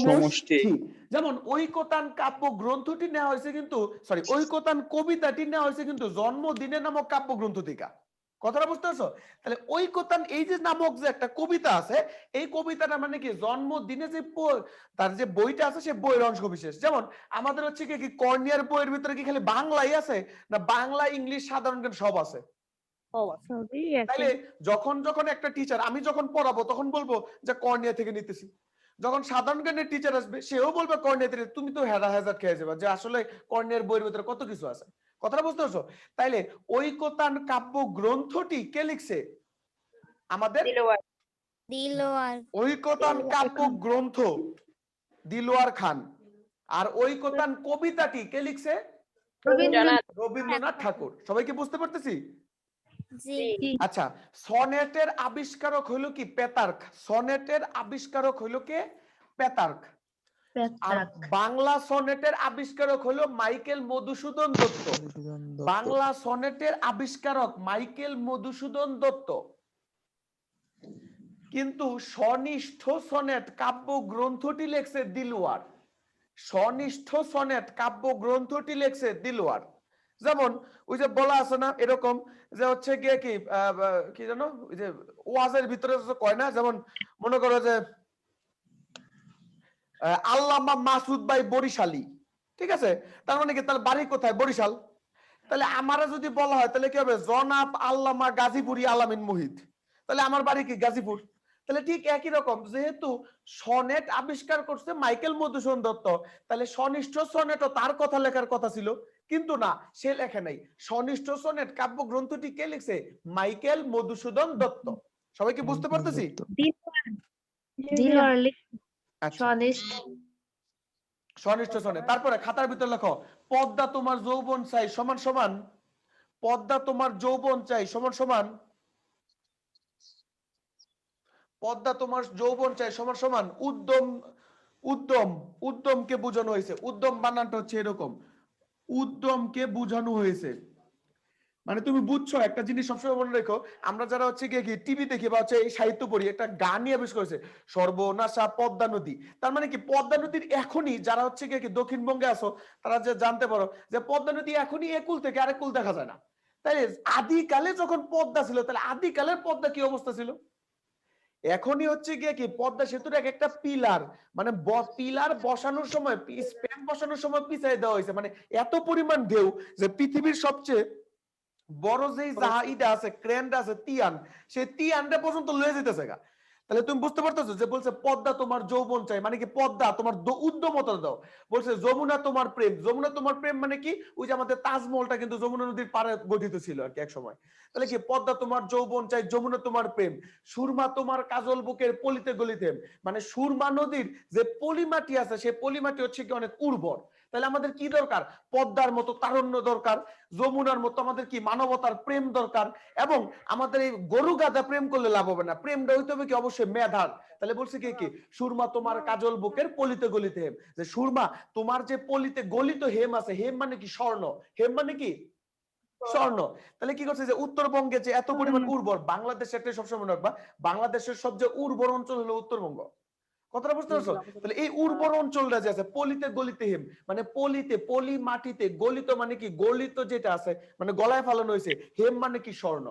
সমষ্টি। যেমন ঐকতান কাব্য গ্রন্থটি নেওয়া হয়েছে কিন্তু সরি ঐকতান কবিতাটি নেওয়া হয়েছে কিন্তু জন্মদিনে নামক কাব্যগ্রন্থ থেকে। কথাটা বুঝতে পারছো? তাহলে ঐকতান এই যে নামক যে একটা কবিতা আছে, এই কবিতাটা মানে কি জন্মদিনে যে তার যে বইটা আছে সে বইয়ের অংশ বিশেষ। যেমন আমাদের হচ্ছে কি কর্নিয়ার বইয়ের ভিতরে কি খালি বাংলাই আছে না বাংলা ইংলিশ সাধারণ জ্ঞান সব আছে? সবই আছে। তাহলে যখন যখন একটা টিচার আমি যখন পড়াবো তখন বলবো যে কর্নিয়া থেকে নিতেছি, যখন সাধারণ জ্ঞানের টিচার আসবে সেও বলবে কর্নিয়া থেকে, তুমি তো হেজার্ড খেয়ে যাবে যে আসলে কর্নিয়ার বইয়ের ভিতরে কত কিছু আছে। কথাটা বুঝতে পারছো? তাইলে ঐকতান কাব্য গ্রন্থটি কে লিখছে? আমাদের ঐকতান কাব্য গ্রন্থ দিলওয়ার খান। আর ঐকতান কবিতাটি কে লিখছে? রবীন্দ্রনাথ ঠাকুর। সবাই কি বুঝতে পারতেছি? আচ্ছা, সনেটের আবিষ্কারক হইল কি পেতার্ক। সনেটের আবিষ্কারক হইল কে? পেতার্ক। আর বাংলা সনেটের আবিষ্কারক হলো মাইকেল মধুসূদন দত্ত। বাংলা সনেটের আবিষ্কারক মাইকেল মধুসূদন দত্ত। কিন্তু সনিষ্ঠ সনেট কাব্য গ্রন্থটি লেখছে দিলওয়ার। সনিষ্ঠ সনেট কাব্য গ্রন্থটি লেখছে দিলওয়ার। যেমন ওই যে বলা আছে না এরকম যে হচ্ছে গিয়ে কি কি জানো ওই যে ওয়াজের ভিতরে কয় না, যেমন মনে করো যে আল্লামা মাসুদ ভাই বরিশালী, ঠিক আছে, তার মানে কি তার বাড়ি কোথায়? বরিশাল। তাহলে আমারে যদি বলা হয় তাহলে কি হবে? জনাব আল্লামা গাজীপুরি আলামিন মুহিত, তাহলে আমার বাড়ি কি গাজীপুর। তাহলে ঠিক একই রকম যেহেতু সনেট আবিষ্কার করছে মাইকেল মধুসূদন দত্ত, তাহলে সনিষ্ঠ সনেটও তার কথা লেখার কথা ছিল, কিন্তু না, সে লেখে নাই। সনিষ্ঠ সনেট কাব্য গ্রন্থটি কে লিখছে? মাইকেল মধুসূদন দত্ত। সবাই কি বুঝতে পারতেছি? সনিষ্ঠ সনেট। তারপরে খাতার ভিতর লেখো পদ্মা তোমার যৌবন চাই সমান সমান, পদ্মা তোমার যৌবন চাই সমান সমান, পদ্মা তোমার যৌবন চাই সমান সমান উদ্যম। উদ্যম, উদ্যমকে বোঝানো হয়েছে। উদ্যম বানানটা হচ্ছে এরকম, উদ্যমকে বোঝানো হয়েছে। মানে তুমি বুঝছো একটা জিনিস সবসময় মনে রেখো, আমরা যারা হচ্ছে কি টিভি দেখি বা হচ্ছে এই সাহিত্য পড়ি, একটা গান আবিষ্কার করেছে সর্বনাশা পদ্মা নদী। তার মানে কি পদ্মা নদীর এখনই যারা হচ্ছে কি দক্ষিণবঙ্গে আসো তারা যে জানতে পারো যে পদ্মা নদী এখনই একুল থেকে আরেক কুল দেখা যায় না। তাই আদিকালে যখন পদ্মা ছিল তাহলে আদিকালের পদ্মা কি অবস্থা ছিল? এখনই হচ্ছে গিয়ে কি পদ্মা সেতুর এক একটা পিলার, মানে পিলার বসানোর সময় স্প্যান বসানোর সময় পিছাই দেওয়া হয়েছে। মানে এত পরিমাণ ঢেউ যে পৃথিবীর সবচেয়ে বড় যে জাহাজটা আছে ক্রেনটা আছে তিয়ান, সেই তিয়ানটা পর্যন্ত লয়ে যেতেছে গা। তাহলে তুমি বুঝতে পারতেছো যে বলছে পদ্মা তোমার যৌবন চাই মানে কি পদ্মা তোমার উদ্যমতা দাও। বলছে যমুনা তোমার প্রেম, যমুনা তোমার প্রেম মানে কি ওই যে আমাদের তাজমহলটা কিন্তু যমুনা নদীর পাড়ে গঠিত ছিল আর কি এক সময়। তাহলে কি পদ্মা তোমার যৌবন চাই, যমুনা তোমার প্রেম, সুরমা তোমার কাজল বুকের পলিতে গলিতে। মানে সুরমা নদীর যে পলিমাটি আছে সেই পলিমাটি হচ্ছে কি অনেক উর্বর। তাহলে আমাদের কি দরকার? পদ্মার মতো তারুণ্য দরকার, যমুনার মতো আমাদের কি মানবতার প্রেম দরকার। এবং আমাদের এই গরু গাধা প্রেম করলে লাভ হবে না, প্রেমটা হইতে হবে কি অবশ্যই মেধার। তাহলে বলছে কি সুরমা তোমার কাজল বুকের পলিতে গলিতে হেম, যে সুরমা তোমার যে পলিতে গলিত হেম আছে, হেম মানে কি স্বর্ণ, হেম মানে কি স্বর্ণ। তাহলে কি করছে যে উত্তরবঙ্গে যে এত পরিমাণ উর্বর, বাংলাদেশ একটা সবসময় মনে রাখবা বাংলাদেশের সবচেয়ে উর্বর অঞ্চল হলো উত্তরবঙ্গ। কথাটা বুঝতে পারছো? তাহলে এই উর্বর অঞ্চলটা যে আছে পলিতে গলিতে হেম মানে পলিতে পলি মাটিতে গলিত মানে কি গলিত যেটা আছে মানে গলায় ফালানো হয়েছে, হেম মানে কি স্বর্ণ।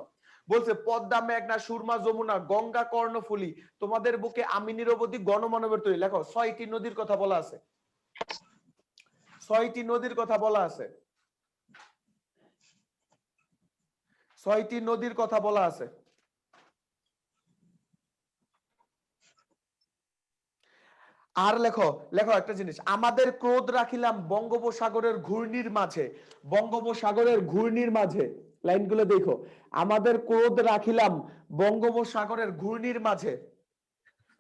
বলছে পদ্মা মেঘনা সুরমা যমুনা গঙ্গা কর্ণফুলী তোমাদের বুকে আমি নিরবধি গণমানবের তৈরি। লেখো 6টি নদীর কথা বলা আছে, 6টি নদীর কথা বলা আছে, 6টি নদীর কথা বলা আছে। আর লেখো লেখো একটা জিনিস, আমাদের ক্রোধ রাখিলাম বঙ্গোপসাগরের ঘূর্ণির মাঝে। বঙ্গোপসাগরের ঘূর্ণির মাঝে, লাইনগুলো দেখো, আমাদের ক্রোধ রাখিলাম বঙ্গোপসাগরের ঘূর্ণির মাঝে।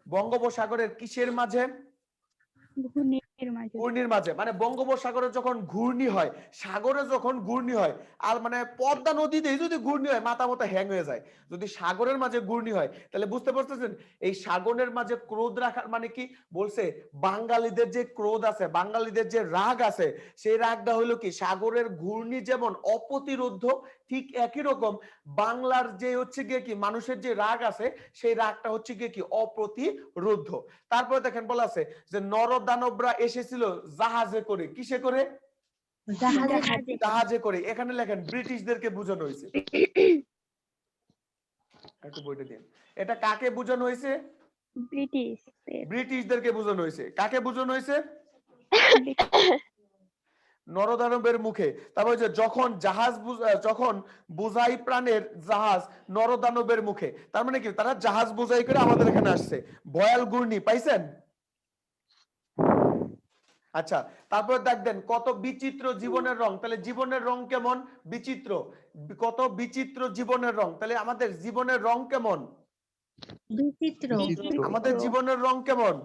বঙ্গোপসাগরের কিসের মাঝে? ঘূর্ণির মাঝে মানে বঙ্গোপসাগরে যখন ঘূর্ণি হয়, সাগরে যখন ঘূর্ণি হয়, আর মানে পদ্মা নদীতে যদি ঘূর্ণি হয় মাথা মতো হ্যাং হয়ে যায়। যদি সাগরের মাঝে ঘূর্ণি হয় তাহলে বুঝতে পারতেছেন এই সাগরের মাঝে ক্রোধ রাখার মানে কি বলছে, বাঙালিদের যে ক্রোধ আছে, বাঙালিদের যে রাগ আছে, সেই রাগটা হলো কি সাগরের ঘূর্ণি যেমন অপ্রতিরোধ্য, ঠিক একই রকম বাংলার যে হচ্ছে গিয়ে কি মানুষের যে রাগ আছে সেই রাগটা হচ্ছে গিয়ে কি অপ্রতিরোধ্য। তারপরে দেখেন বলা আছে যে নরদানবরা এসেছিল জাহাজে করে, কিসে করে? জাহাজে করে। এখানে লেখেন ব্রিটিশদেরকে বোঝানো হয়েছে। একটু বইটা দিন। এটা কাকে বোঝানো হয়েছে? ব্রিটিশদেরকে বোঝানো হয়েছে। কাকে বোঝানো হয়েছে? নরদানবের মুখে। তারপর যে যখন জাহাজ যখন বোঝাই প্রাণের জাহাজ নরদানবের মুখে, তার মানে কি তারা জাহাজ বোঝাই করে আমাদের এখানে আসছে। ভয়াল ঘূর্ণি পাইছেন? আচ্ছা, তারপর দেখবেন কত বিচিত্র জীবনের রং। তাহলে জীবনের রং কেমন? বিচিত্র। কত বিচিত্র জীবনের রং। তাহলে আমাদের জীবনের রং কেমন? বিচিত্র। আমাদের জীবনের রং কেমন?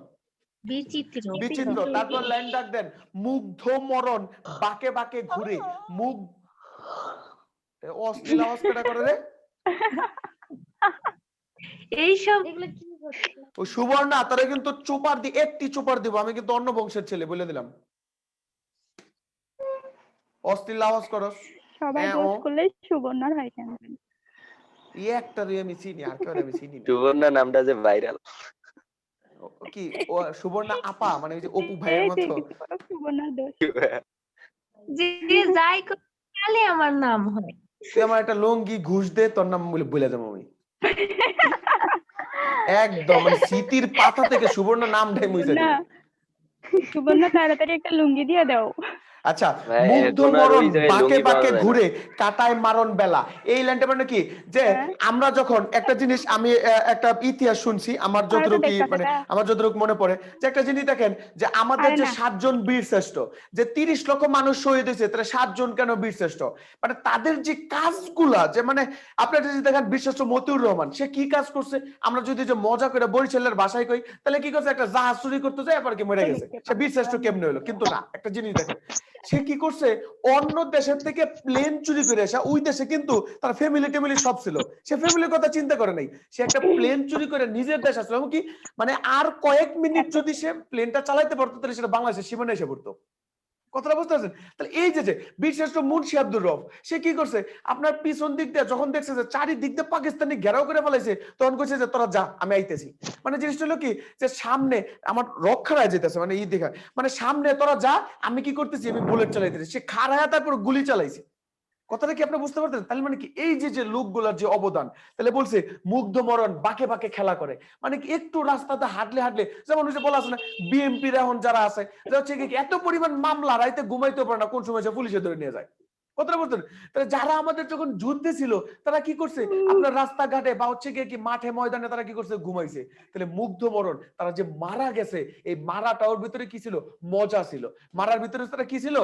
বিচিত্র। বিচিত্র। তারপর লাইন ডাক দেন মুগ্ধ মরণ বাকে বাকে ঘুরে। মুগ অশ্লীল আওয়াজ কেটা করে রে? এইসব ওই সুবর্ণা তারা কিন্তু চোপার দি একটি চোপার দিব। আমি কিন্তু অন্য বংশের ছেলে বলে দিলাম। অশ্লীল আওয়াজ করস। সবাই দোষ করলে সুবর্ণার হয় কেন? এই একটা রে আমি চিনি, আর কেউ আমি চিনি না। সুবর্ণা নামটা যে ভাইরাল। কি ও সুবর্ণা আপা মানে ওই যে অপু ভাইয়ের মতো। সুবর্ণার দোষ। যে যাই করে আমার নাম হয়। তুই আমার একটা লুঙ্গি ঘুষ দে, তোর নাম বলে দেবো আমি। একদম মানে স্মৃতির পাতা থেকে সুবর্ণা নামটাই মুছে দিই। সুবর্ণা তাড়াতাড়ি একটা লুঙ্গি দিয়ে দাও। আচ্ছা, মুগ্ধ মরণ বাকে বাকে ঘুরে কাটায় মারণ বেলা। এই লাইনটা মানে কি যে আমরা যখন একটা জিনিস, আমি একটা ইতিহাস শুনছি আমার যতটুকু মানে আমার যতটুকু মনে পড়ে যে একটা জিনিস দেখেন যে আমাদের যে 7 জন বীর শ্রেষ্ঠ, যে 30 লক্ষ মানুষ শহীদ হয়েছে, তাহলে 7 জন কেন বীর শ্রেষ্ঠ? মানে তাদের যে কাজগুলা, যে মানে আপনারা যদি দেখেন বিশ্বস্ত মতিউর রহমান সে কি কাজ করছে, আমরা যদি যে মজা করে বরিশালের ভাষায় কই তাহলে কি করছে, একটা জাহাজ চুরি করতে যায় এবার কি মরে গেছে, সে বীর শ্রেষ্ঠ কেমনে হলো? কিন্তু না, একটা জিনিস দেখেন সে কি করছে, অন্য দেশের থেকে প্লেন চুরি করে আসা, ওই দেশে কিন্তু তার ফ্যামিলি টেমিলি সব ছিল, সে ফ্যামিলির কথা চিন্তা করে নাই, সে একটা প্লেন চুরি করে নিজের দেশ আসলো। এমনকি মানে আর কয়েক মিনিট যদি সে প্লেনটা চালাইতে পারতো তাহলে সেটা বাংলাদেশের সীমানা এসে পড়তো। কথাটা বুঝতে পারছেন? তাহলে এই যে বীরশ্রেষ্ঠ মুন্সি আব্দুর রব সে কি করছে, আপনার পিছন দিক দিয়ে যখন দেখছে যে চারিদিক দিয়ে পাকিস্তানি ঘেরাও করে ফেলাইছে, তখন কইছে যে তোরা যা আমি আইতেছি। মানে জিনিসটা হলো কি যে সামনে আমার রক্ষায় যেতেছে, মানে এই দেখা মানে সামনে তোরা যা, আমি কি করতেছি, আমি বুলেট চালাইতেছি, সে খাড়ায় তারপর গুলি চালাইছে। কথাটা কি আপনি বুঝতে পারতেন? তাহলে মানে কি এই যে লোকগুলার যে অবদান, তাহলে বলছে মুগ্ধ মরণ বাকে বাকে খেলা করে, মানে কি একটু রাস্তাতে হাঁটলে হাঁটলে, যেমন ওই যে বলা আছে না বিএনপির এখন যারা আছে যে হচ্ছে কি এত পরিমাণ মামলা, রাইতে ঘুমাইতে পারে না, কোন সময় সে পুলিশে ধরে নিয়ে যায়। কথাটা বলতেন? তাহলে যারা আমাদের যখন যুদ্ধে ছিল তারা কি করছে, আপনার রাস্তাঘাটে বা হচ্ছে কি মাঠে ময়দানে তারা কি করছে, ঘুমাইছে। তাহলে মুগ্ধ মরণ তারা যে মারা গেছে, এই মারাটা ওর ভিতরে কি ছিল, মজা ছিল। মারার ভিতরে তারা কি ছিল,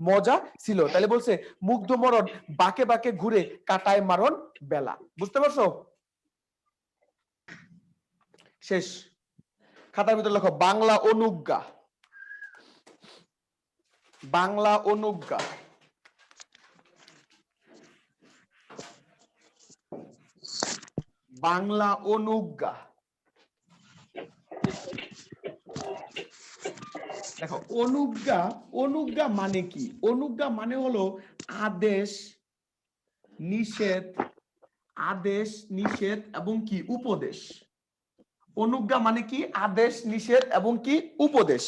মজা ছিল। তাহলে বলছে মুগ্ধ মরণ বাকে বাকে ঘুরে কাটায় মারণ বেলা। বুঝতে পারছো? শেষ। খাতার ভিতরে লেখো বাংলা অনুজ্ঞা। বাংলা অনুজ্ঞা। বাংলা অনুজ্ঞা। দেখো অনুজ্ঞা, অনুজ্ঞা মানে কি? অনুজ্ঞা মানে হলো আদেশ, নিষেধ, আদেশ নিষেধ এবং কি উপদেশ। অনুজ্ঞা মানে কি? আদেশ নিষেধ এবং কি উপদেশ।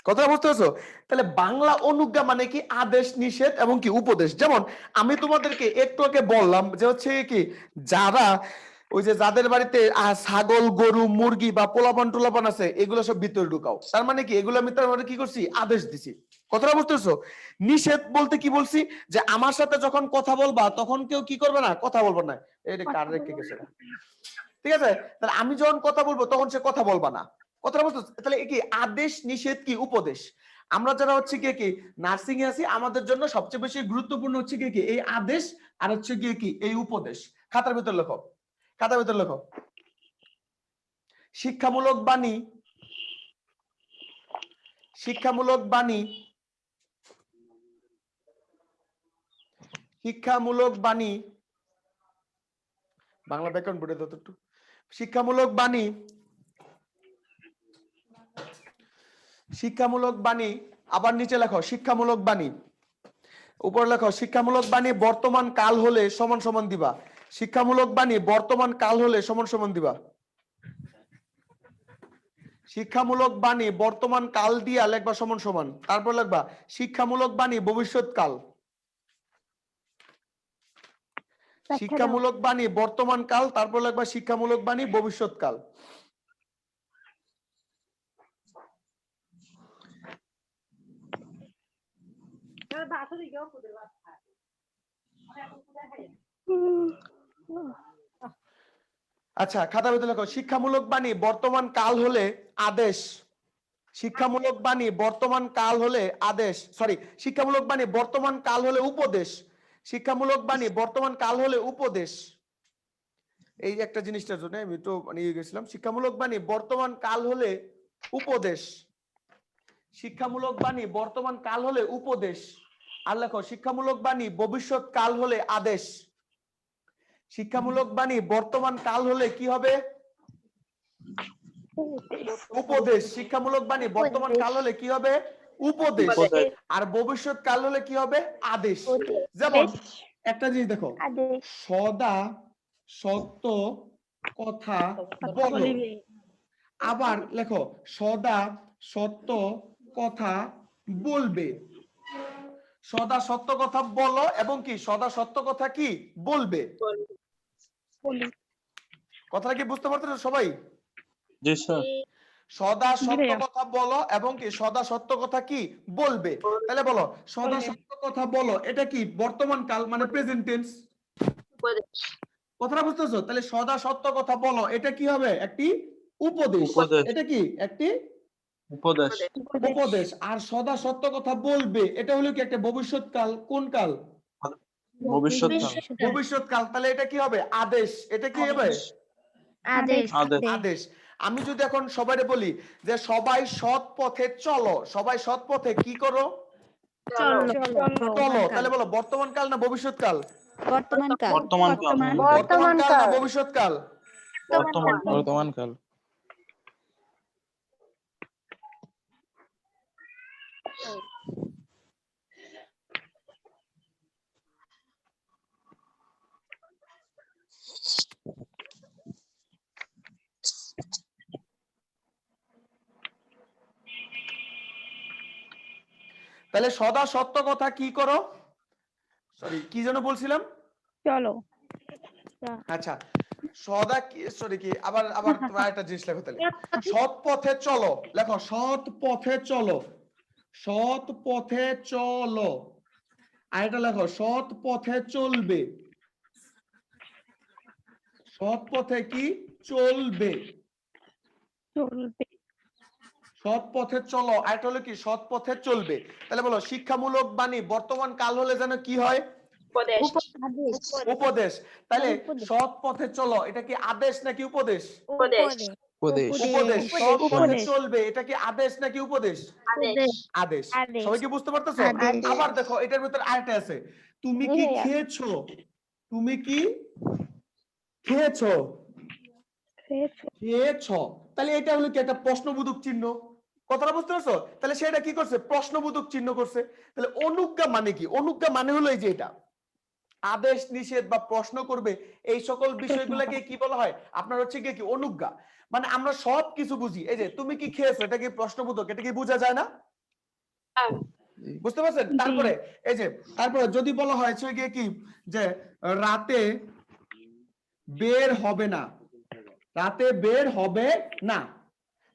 কথা বুঝতে পারছো? তাহলে বাংলা অনুজ্ঞা মানে কি? আদেশ নিষেধ এবং কি উপদেশ। যেমন আমি তোমাদেরকে একটু আগে বললাম যে হচ্ছে কি যারা ওই যে যাদের বাড়িতে ছাগল গরু মুরগি বা পোলাপান টোলাপান আছে এগুলো সব ভিতরে ঢুকাও, তার মানে কি এগুলো আমি তার মানে কি করছি, আদেশ দিছি। কথাটা বুঝতেছো? নিষেধ বলতে কি বলছি, যে আমার সাথে যখন কথা বলবা তখন কেউ কি করবে না, কথা বলবে না। এটা কার রেখে গেছে, ঠিক আছে? তাহলে আমি যখন কথা বলবো তখন সে কথা বলবা না। কথাটা বুঝতেছো? তাহলে কি আদেশ নিষেধ কি উপদেশ। আমরা যারা হচ্ছে কি নার্সিং এ আছি আমাদের জন্য সবচেয়ে বেশি গুরুত্বপূর্ণ হচ্ছে কি এই আদেশ আর হচ্ছে কি এই উপদেশ। খাতার ভিতর লেখো, খাতার ভিতর লেখো শিক্ষামূলক বাণী, শিক্ষামূলক বাণী, শিক্ষামূলক বাণী, বাংলা ব্যাকরণ বোর্ডে দাও তো একটু। শিক্ষামূলক বাণী, শিক্ষামূলক বাণী, আবার নিচে লেখো শিক্ষামূলক বাণী, উপরে লেখো শিক্ষামূলক বাণী বর্তমান কাল হলে সমান সমান দিবা। শিক্ষামূলক বাণী বর্তমান কাল হলে সমান সমান দিবা। শিক্ষামূলক বাণী বর্তমান কাল দিয়া লেখবা সমান সমান, তারপর লেখবা শিক্ষামূলক বাণী ভবিষ্যৎ কাল। শিক্ষামূলক বাণী বর্তমান কাল, তারপর লেখবা শিক্ষামূলক বাণী ভবিষ্যৎ কাল। আচ্ছা, খাতা ভিতরে লেখো শিক্ষামূলক বাণী বর্তমান কাল হলে আদেশ। শিক্ষামূলক বাণী বর্তমান কাল হলে আদেশ, সরি, শিক্ষামূলক বাণী বর্তমান কাল হলে উপদেশ। শিক্ষামূলক বাণী বর্তমান কাল হলে উপদেশ। এই যে একটা জিনিসটার জন্য আমি তো নিয়ে গেছিলাম। শিক্ষামূলক বাণী বর্তমান কাল হলে উপদেশ। শিক্ষামূলক বাণী বর্তমান কাল হলে উপদেশ। আর লেখো শিক্ষামূলক বাণী ভবিষ্যৎ কাল হলে আদেশ। শিক্ষামূলক বাণী বর্তমান কাল হলে কি হবে? উপদেশ। শিক্ষামূলক বাণী বর্তমান কাল হলে কি হবে? উপদেশ। আর ভবিষ্যৎ কাল হলে কি হবে? আদেশ। যেমন একটা জিনিস দেখো, সদা সত্য কথা বলো, আবার লেখো সদা সত্য কথা বলবে। সদা সত্য কথা বলো এবং কি সদা সত্য কথা কি বলবে। কথাটা কি বুঝতে পারছো সবাই? জি স্যার। সদা সত্য কথা বলো এবং কি সদা সত্য কথা কি বলবে। তাহলে বলো সদা সত্য কথা বলো, এটা কি বর্তমান কাল মানে প্রেজেন্ট টেন্স। কথাটা বুঝতেছো? তাহলে সদা সত্য কথা বলো এটা কি হবে? একটি উপদেশ। এটা কি একটি উপদেশ। উপদেশ। আর সদা সত্য কথা বলবে এটা হলো কি একটা ভবিষ্যৎ কাল। কোন কাল? ভবিষ্যৎ কাল। ভবিষ্যৎ কাল। তাহলে এটা কি হবে? আদেশ। এটা কি হবে? আদেশ। আদেশ। আমি যদি এখন সবাইকে বলি যে সবাই সৎ পথে চলো, সবাই সৎ পথে কি করো? চলো। তাহলে বলো বর্তমান কাল না ভবিষ্যৎ কাল? বর্তমান কাল। বর্তমান কাল না ভবিষ্যৎ কাল? বর্তমান কাল। তাহলে সদা সত্য কথা কি করো? সরি, কি যেন বলছিলাম? চলো। আচ্ছা, সদা কি, সরি কি, আবার আবার তোমার একটা জিনিস লেখো তাহলে। সৎ পথে চলো, লেখো সৎ পথে চলো। সৎ পথে চলো। আর এটা লেখো সৎ পথে চলবে। সৎ পথে কি চলবে? সৎ পথে চলো। আর এটা হলো কি সৎ পথে চলবে। তাহলে বলো শিক্ষামূলক বাণী বর্তমান কাল হলে যেন কি হয়? উপদেশ। তাহলে সৎ পথে চলো এটা কি আদেশ নাকি উপদেশ? উপদেশ। সৎ পথে চলবে এটা কি আদেশ নাকি উপদেশ? আদেশ। সবাই কি বুঝতে পারতেছো? আবার দেখো এটার ভিতরে আরেকটা আছে, তুমি কি খেয়েছো? তুমি কি খেয়েছো? খেয়েছো। তাহলে এটা হলো কি একটা প্রশ্নবোধক চিহ্ন। কথাটা বুঝতে পারছো? তাহলে সেটা কি করছে? প্রশ্নবোধক চিহ্ন করছে। তাহলে অনুজ্ঞা মানে কি? অনুজ্ঞা মানে হলো এই যে এটা আদেশ নিষেধ বা প্রশ্ন করবে, এই সকল বিষয়গুলোকে কি বলা হয়? আপনার হচ্ছে কি অনুজ্ঞা। মানে আমরা সব কিছু বুঝি। এই যে তুমি কি খেয়েছো, এটা কি প্রশ্নবোধক, এটা কি বোঝা যায় না? বুঝতে পারছেন? তারপরে এই যে তারপরে যদি বলা হয় কি যে রাতে বের হবে না, রাতে বের হবে না,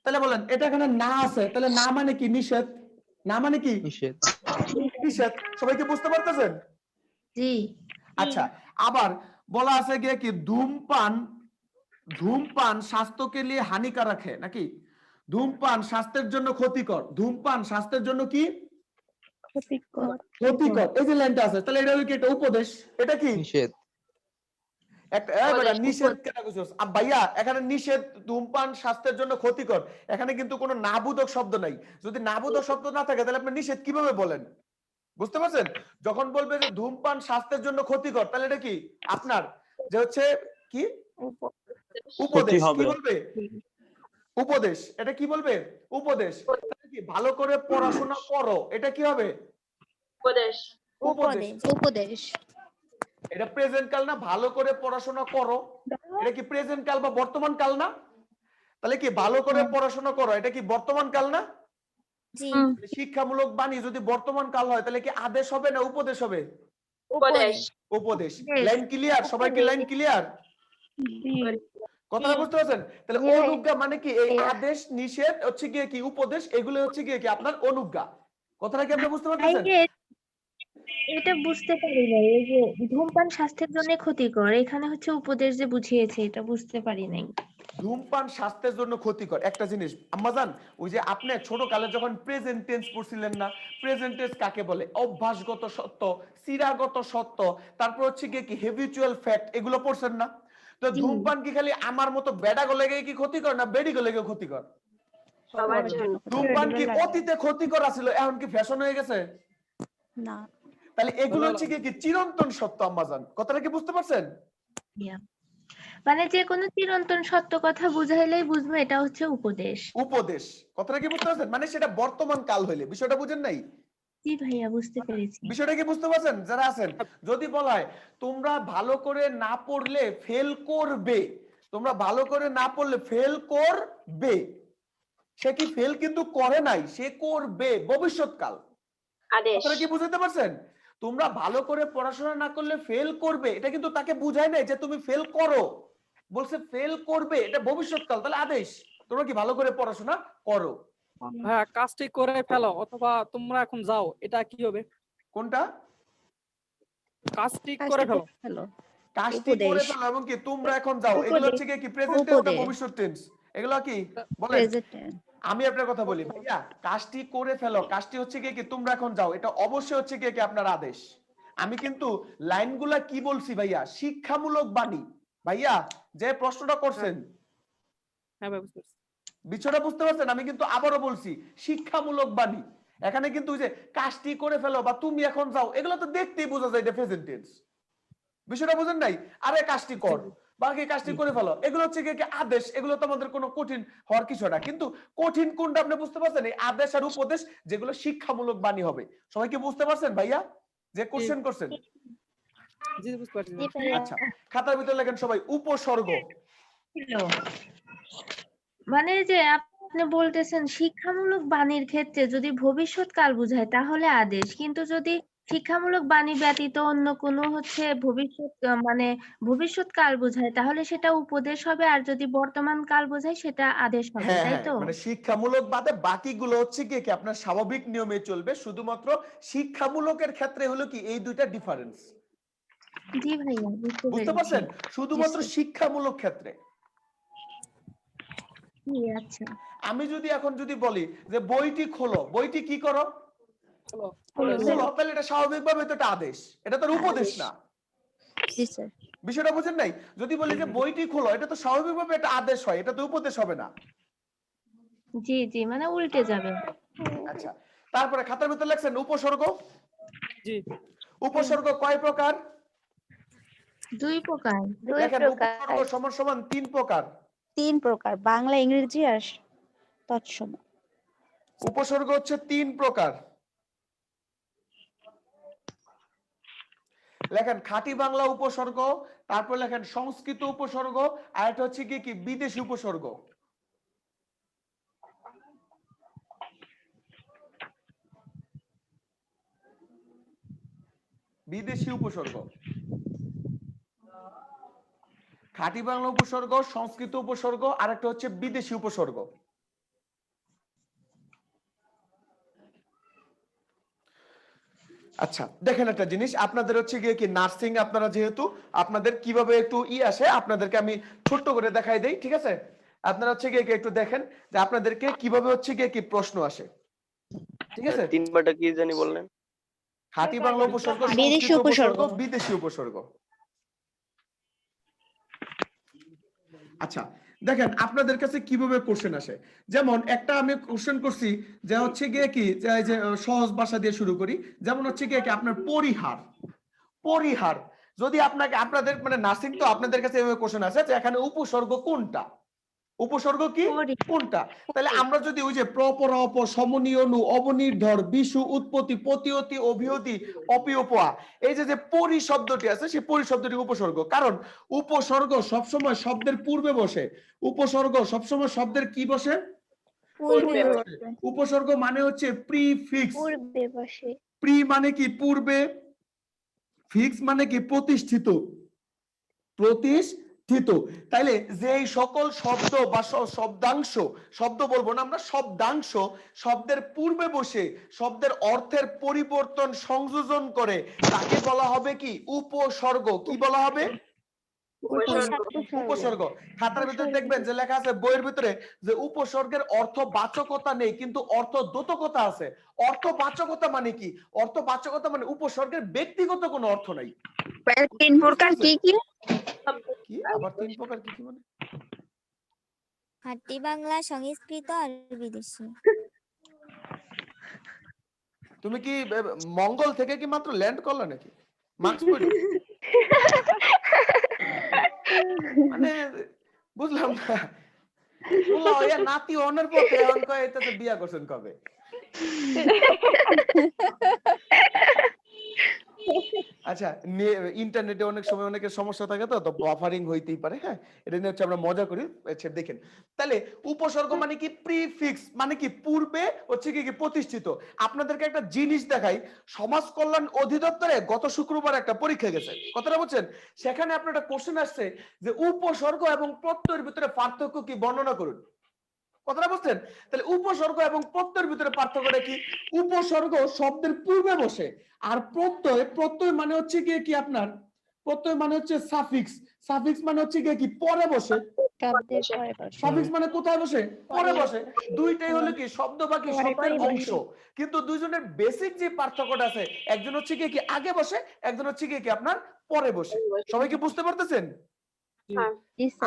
তাহলে বলেন এটা এখানে না আছে, তাহলে না মানে কি? নিষেধ। না মানে কি? নিষেধ। নিষেধ। সবাই কি বুঝতে পারতেছেন? জি। আচ্ছা, আবার বলা আছে গিয়ে কি ধূমপান, ধূমপান স্বাস্থ্যকে নিয়ে হানিকারক है নাকি? ধূমপান স্বাস্থ্যের জন্য ক্ষতিকর। ধূমপান স্বাস্থ্যের জন্য কি ক্ষতিকর। এই যে লাইনটা আছে, তাহলে এটা হলো কি একটা উপদেশ। এটা কি? নিষেধ। একটা বেটা নিষেধ কেন কইছস ভাইয়া, এখানে নিষেধ ধূমপান স্বাস্থ্যের জন্য ক্ষতিকর, এখানে কিন্তু কোনো নাবোধক শব্দ নাই। যদি নাবোধক শব্দ না থাকে তাহলে আপনি নিষেধ কিভাবে বলেন? বুঝতে পারছেন? যখন বলবে যে ধূমপান স্বাস্থ্যের জন্য ক্ষতিকর, তাহলে এটা কি আপনার যে হচ্ছে কি উপদেশ, কি হবে। বলবে উপদেশ, এটা কি বলবে উপদেশ। তাহলে কি ভালো করে পড়াশোনা করো, এটা কি হবে উপদেশ। উপদেশ। এটা প্রেজেন্ট কাল না? ভালো করে পড়াশোনা করো, এটা কি প্রেজেন্ট কাল বা বর্তমান কাল না? তাহলে কি ভালো করে পড়াশোনা করো, এটা কি বর্তমান কাল না? শিক্ষামূলক বাণী যদি বর্তমান কাল হয় তাহলে কি আদেশ হবে না উপদেশ হবে? উপদেশ। Line clear? সবাই কি লাইন ক্লিয়ার? কথাটা বুঝতে পারছেন? তাহলে অনুজ্ঞা মানে কি এই আদেশ নিষেধ হচ্ছে গিয়ে কি উপদেশ, এগুলো হচ্ছে গিয়ে কি আপনার অনুজ্ঞা। কথাটা কি আপনি বুঝতে পারছেন? এটা বুঝতে পারি নাই, এই যে ধূমপান স্বাস্থ্যের জন্য ক্ষতিকর, এখানে হচ্ছে উপদেশ যে বুঝিয়েছে এটা বুঝতে পারি নাই। ধূমপান স্বাস্থ্যের জন্য ক্ষতিকর একটা জিনিস আম্মাজান, ওই যে আপনি ছোট কালে যখন প্রেজেন্ট টেন্স পড়ছিলেন না, প্রেজেন্ট টেন্স কাকে বলে? অভ্যাসগত সত্য, চিরাগত সত্য, তারপর হচ্ছে গিয়ে কি হ্যাবিচুয়াল ফ্যাক্ট, এগুলো পড়ছেন না? তো ধূমপান কি খালি আমার মতো বেডা গলে গিয়ে কি ক্ষতিকর না বেডি গলে গিয়ে ক্ষতিকর? ধূমপান কি অতীতে ক্ষতিকর ছিল, এখন কি ফ্যাশন হয়ে গেছে? না। তাহলে এগুলো হচ্ছে কি চিরন্তন সত্য আম্মাজান। কথাটা কি বুঝতে পারছেন? মানে যে কোনো চিরন্তন সত্য কথা বুঝাইলেই বুঝবো এটা হচ্ছে উপদেশ। উপদেশ। কথাটা কি বুঝতে পারছেন? মানে সেটা বর্তমান কাল হইলে, বিষয়টা বুঝেন নাই? জি ভাইয়া বুঝতে পেরেছি। বিষয়টা কি বুঝতে পারছেন যারা আছেন? যদি বলা হয় তোমরা ভালো করে না পড়লে ফেল করবে, তোমরা ভালো করে না পড়লে ফেল করবে, সে কি ফেল কিন্তু করে নাই, সে করবে ভবিষ্যৎকাল। কথাটা কি বুঝতে পারছেন? তোমরা ভালো করে পড়াশোনা না করলে ফেল করবে, এটা কিন্তু তাকে বুঝায় নাই যে তুমি ফেল করো, বলছে ফেল করবে, এটা ভবিষ্যৎকাল, তাহলে আদেশ। তোমরা কি ভালো করে পড়াশোনা করো। হ্যাঁ, কাজটি করে ফেলো অথবা তোমরা এখন যাও, এটা কি হবে? কোনটা? কাজটি করে ফেলো। কাজটি করে ফেলো এবং কি তোমরা এখন যাও, এগুলো হচ্ছে কি প্রেজেন্ট টেন্স না ভবিষ্যৎ টেন্স? এগুলো কি বলেন? আমি আপনার কথা বলি ভাইয়া, কাজটি করে ফেলো, কাজটি হচ্ছে কি তোমরা এখন যাও, এটা অবশ্যই হচ্ছে কি আপনার আদেশ। আমি কিন্তু লাইনগুলা কি বলছি ভাইয়া? শিক্ষামূলক বাণী। ভাইয়া যে প্রশ্নটা করছেন, হ্যাঁ ভাই, বুঝতে পারছি। বিষয়টা বুঝতে পারছেন? আমি কিন্তু আবারও বলছি শিক্ষামূলক বাণী। এখানে কিন্তু ওই যে কাজটি করে ফেলো বা তুমি এখন যাও, এগুলো তো দেখতেই বোঝা যায় এটা প্রেজেন্ট টেন্স। বিষয়টা বুঝেন নাই? আরে কাজটি কর, বাকি কাজটি করে ফেলো, এগুলো হচ্ছে কি আদেশ। এগুলো তো আমাদের কোনো কঠিন হওয়ার কিছু না। কিন্তু কঠিন কোনটা আপনি বুঝতে পারছেন? এই আদেশ আর উপদেশ, যেগুলো শিক্ষামূলক বাণী হবে। সবাই কি বুঝতে পারছেন ভাইয়া যে কোশ্চেন করছেন? জি, বুঝতে পারছি। আচ্ছা, খাতার ভিতরে লেখেন সবাই উপসর্গ। মানে যে আপনি বলতেছেন শিক্ষামূলক বাণীর ক্ষেত্রে যদি ভবিষ্যৎকাল বুঝায় তাহলে আদেশ, কিন্তু যদি শিক্ষামূলক বাণী ব্যতীত অন্য কোনো হচ্ছে মানে ভবিষ্যৎকাল বোঝায় তাহলে সেটা উপদেশ হবে, আর যদি বর্তমান কাল বোঝায় সেটা আদেশ হবে, হ্যাঁ তাই হ্যাঁ, তো? মানে শিক্ষামূলক বাদে বাকিগুলো হচ্ছে কি আপনার স্বাভাবিক নিয়মে চলবে, শুধুমাত্র শিক্ষামূলকের ক্ষেত্রে হলো কি এই দুইটা ডিফারেন্স। জি ভাইয়া বুঝতে পারছেন? শুধুমাত্র শিক্ষামূলক ক্ষেত্রে। আচ্ছা, আমি যদি এখন যদি বলি যে বইটি খোলো, বইটি কি করো? খোলো, তাহলে এটা স্বাভাবিকভাবে তো একটা আদেশ, এটা তো উপদেশ না। বিষয়টা বুঝেন নাই? যদি বলি যে বইটি খোলো, এটা তো স্বাভাবিকভাবে একটা আদেশ হয়, এটা তো উপদেশ হবে না। জি জি, মানে উল্টে যাবে। আচ্ছা, তারপরে খাতার ভিতরে লেখছেন উপসর্গ। জি। উপসর্গ কয় প্রকার? 2 প্রকার। লেখেন উপসর্গ সমান সমান 3 প্রকার। 3 প্রকার, বাংলা, ইংরেজি আর তৎসম। উপসর্গ হচ্ছে 3 প্রকার। লেখেন খাঁটি বাংলা উপসর্গ, তারপর লেখেন সংস্কৃত উপসর্গ, আর এটা হচ্ছে কি বিদেশি উপসর্গ। বিদেশি উপসর্গ, খাঁটি বাংলা উপসর্গ, সংস্কৃত উপসর্গ, আর একটা হচ্ছে বিদেশি উপসর্গ। আচ্ছা দেখেন একটা জিনিস, আপনাদের হচ্ছে গিয়ে কি নার্সিং, আপনারা যেহেতু আপনাদের কিভাবে একটু আসে আপনাদেরকে আমি ছোট্ট করে দেখাই দেই, ঠিক আছে? আপনারা হচ্ছে গিয়ে একটু দেখেন যে আপনাদেরকে কিভাবে হচ্ছে গিয়ে কি প্রশ্ন আসে, ঠিক আছে? 3টা কি জানি বললেন? খাঁটি বাংলা উপসর্গ, বিদেশি সংস্কৃত উপসর্গ, উপসর্গ, বিদেশি উপসর্গ। আচ্ছা দেখেন আপনাদের কাছে কিভাবে কোশ্চেন আসে, যেমন একটা আমি কোশ্চেন করছি যে হচ্ছে গিয়ে কি যে এই যে সহজ ভাষা দিয়ে শুরু করি, যেমন হচ্ছে গিয়ে কি আপনার পরিহার, পরিহার যদি আপনাকে আপনাদের মানে নার্সিং তো আপনাদের কাছে এভাবে কোশ্চেন আসে যে এখানে উপসর্গ কোনটা, উপসর্গ কি কোনটা, তাহলে আমরা যদি ওই যে প্রপর অপ সমনীয় নু অবনির্ধর বিশু উৎপত্তি প্রতিয়তি অভিয়তি অপিয়পা এই যে যে পরি শব্দটি আছে সেই পরি শব্দটি উপসর্গ, কারণ উপসর্গ সবসময় শব্দের পূর্বে বসে, উপসর্গ সবসময় শব্দের কি বসে, পূর্বে বসে। উপসর্গ মানে হচ্ছে প্রিফিক্স, পূর্বে বসে। প্রি মানে কি পূর্বে, ফিক্স মানে কি প্রতিষ্ঠিত, প্রতিষ্ঠিত। তাইলে যেই সকল শব্দ বা শব্দাংশ, শব্দ বলবো না আমরা, শব্দাংশ শব্দের পূর্বে বসে শব্দের অর্থের পরিবর্তন সংযোজন করে তাকে বলা হবে কি উপসর্গ। কি বলা হবে? উপসর্গ। খাতার ভিতরে দেখবেন যে লেখা আছে বইয়ের ভিতরে যে উপসর্গের অর্থবাচকতা নেই কিন্তু অর্থদ্যোতকতা আছে। অর্থবাচকতা মানে কি? অর্থবাচকতা মানে উপসর্গের ব্যক্তিগত কোনো অর্থ নাই। তিন প্রকার কি কি? কি আবার তিন প্রকার কি কি মানে? খাঁটি বাংলা, সংস্কৃত আর বিদেশি। তুমি কি মঙ্গল থেকে কি মাত্র ল্যান্ড করলে নাকি? মার্কস পড়ি মানে বুঝলাম না। বললো এ নাতি অনের পথে এখন কয় এটাতে বিয়া করছেন কবে? আচ্ছা ইন্টারনেটে অনেক সময় অনেকের সমস্যা থাকে তো বাফারিং হইতেই পারে। হ্যাঁ এটা নিয়ে হচ্ছে আমরা মজা করি। আচ্ছা দেখেন তাহলে উপসর্গ মানে কি প্রিফিক্স মানে কি পূর্বে হচ্ছে কি প্রতিষ্ঠিত। আপনাদেরকে একটা জিনিস দেখাই, সমাজ কল্যাণ অধিদপ্তরে গত শুক্রবার একটা পরীক্ষা গেছে, কথাটা বুঝছেন? সেখানে আপনার একটা কোশ্চেন আসছে যে উপসর্গ এবং প্রত্যয়ের ভিতরে পার্থক্য কি বর্ণনা করুন। কথাটা বুঝছেন? তাহলে উপসর্গ এবং প্রত্যয়ের ভিতরে পার্থক্যটা কি? উপসর্গ শব্দের পূর্বে বসে আর প্রত্যয়, প্রত্যয় মানে হচ্ছে কি আপনার প্রত্যয় মানে হচ্ছে সাফিক্স, সাফিক্স মানে হচ্ছে কি পরে বসে। সাফিক্স মানে কোথায় বসে? পরে বসে। দুইটাই হলো কি শব্দ বাকি শব্দের অংশ, কিন্তু দুইজনের বেসিক যে পার্থক্যটা আছে একজন হচ্ছে কি আগে বসে, একজন হচ্ছে কি আপনার পরে বসে। সবাই কি বুঝতে পারতেছেন?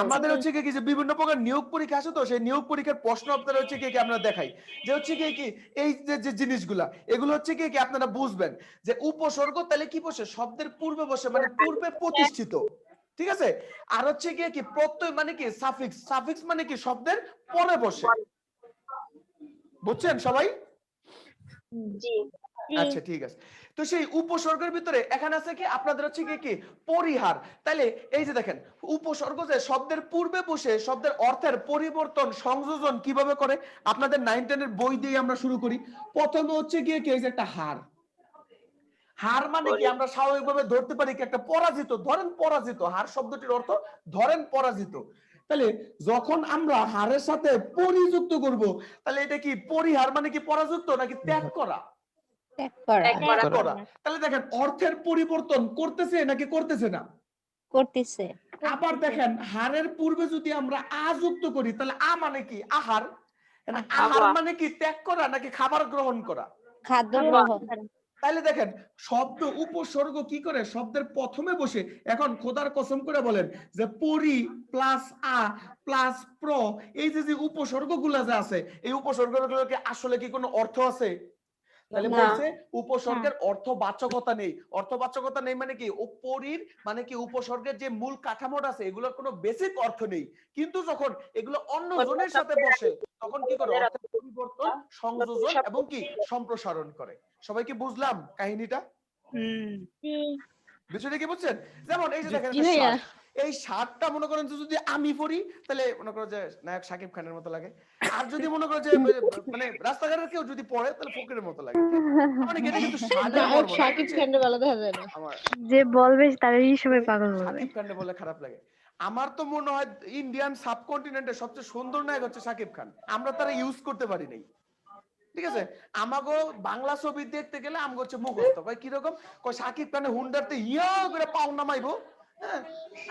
আমাদের হচ্ছে কি যে বিভিন্ন প্রকার নিয়োগ পরীক্ষা আছে তো সেই নিয়োগ পরীক্ষার প্রশ্ন আপনারা হচ্ছে কি আমরা দেখাই যে হচ্ছে কি এই যে জিনিসগুলা এগুলো হচ্ছে কি আপনারা বুঝবেন যে উপসর্গ তাহলে কি বসে শব্দের পূর্বে বসে মানে পূর্বে প্রতিষ্ঠিত, ঠিক আছে? আর হচ্ছে কি প্রত্যয় মানে কি সাফিক্স, সাফিক্স মানে কি শব্দের পরে বসে। বুঝছেন সবাই? জি। আচ্ছা ঠিক আছে। তো সেই উপসর্গের ভিতরে এখানে আছে কি আপনাদের হচ্ছে কি পরিহার। তাহলে এই যে দেখেন উপসর্গ যে শব্দের পূর্বে বসে শব্দের অর্থের পরিবর্তন সংযোজন কিভাবে করে আপনাদের 9-10 এর বই দিয়ে আমরা শুরু করি। প্রথমে হচ্ছে কি এই যে একটা হার, হার মানে কি আমরা স্বাভাবিকভাবে ধরতে পারি কি একটা পরাজিত, ধরেন পরাজিত, হার শব্দটির অর্থ ধরেন পরাজিত। তাহলে যখন আমরা হারের সাথে পরিযুক্ত করব তাহলে এটা কি পরিহার মানে কি পরাযুক্ত নাকি ত্যাগ করা? তাহলে দেখেন অর্থের পরিবর্তন করতেছে নাকি করতেছে না? করতেছে। আবার দেখেন হারের পূর্বে যদি আমরা আ যুক্ত করি তাহলে আ মানে কি আহার, আহার মানে কি ত্যাগ করা নাকি খাবার গ্রহণ করা? খাদ্য গ্রহণ। তাহলে দেখেন শব্দ উপসর্গ কি করে শব্দের প্রথমে বসে। এখন খোদার কসম করে বলেন যে পরি প্লাস আ প্লাস প্র এই যে উপসর্গগুলো যে আছে এই উপসর্গগুলোকে আসলে কি কোনো অর্থ আছে? তাহলে বলছে উপসর্গের অর্থবাচকতা নেই। অর্থবাচকতা নেই মানে কি পরির মানে কি উপসর্গের যে মূল কাঠামোটা আছে এগুলোর কোনো বেসিক অর্থ নেই, কিন্তু যখন এগুলো অন্য জনের সাথে বসে তখন কি করে অর্থের পরিবর্তন সংযোজন এবং কি সম্প্রসারণ করে। সবাই কি বুঝলাম কাহিনীটা? বিষয়টা কি বুঝছেন? যেমন এই যে দেখেন এই শার্টটা মনে করেন যে যদি আমি পরি তাহলে মনে করো যে নায়ক শাকিব খানের মতো লাগে, আর যদি মনে করো যে মানে রাস্তাঘাটের কেউ যদি পরে তাহলে ফকিরের মতো লাগে। মানে এটা কিন্তু শাকিব খানের ভালো দেখা যায় না। যে বলবে তারই সবাই পাগল বলবে। শাকিব খান বলে খারাপ লাগে। আমার তো মনে হয় ইন্ডিয়ান সাবকন্টিনেন্টের সবচেয়ে সুন্দর নায়ক হচ্ছে শাকিব খান, আমরা তারা ইউজ করতে পারি নাই। ঠিক আছে, আমাগো বাংলা ছবি দেখতে গেলে আমগো হচ্ছে মুখস্থ ভাই কিরকম কই শাকিব খানের হুন্ডারতে ইয়া করে পাও নামাইবো। হ্যাঁ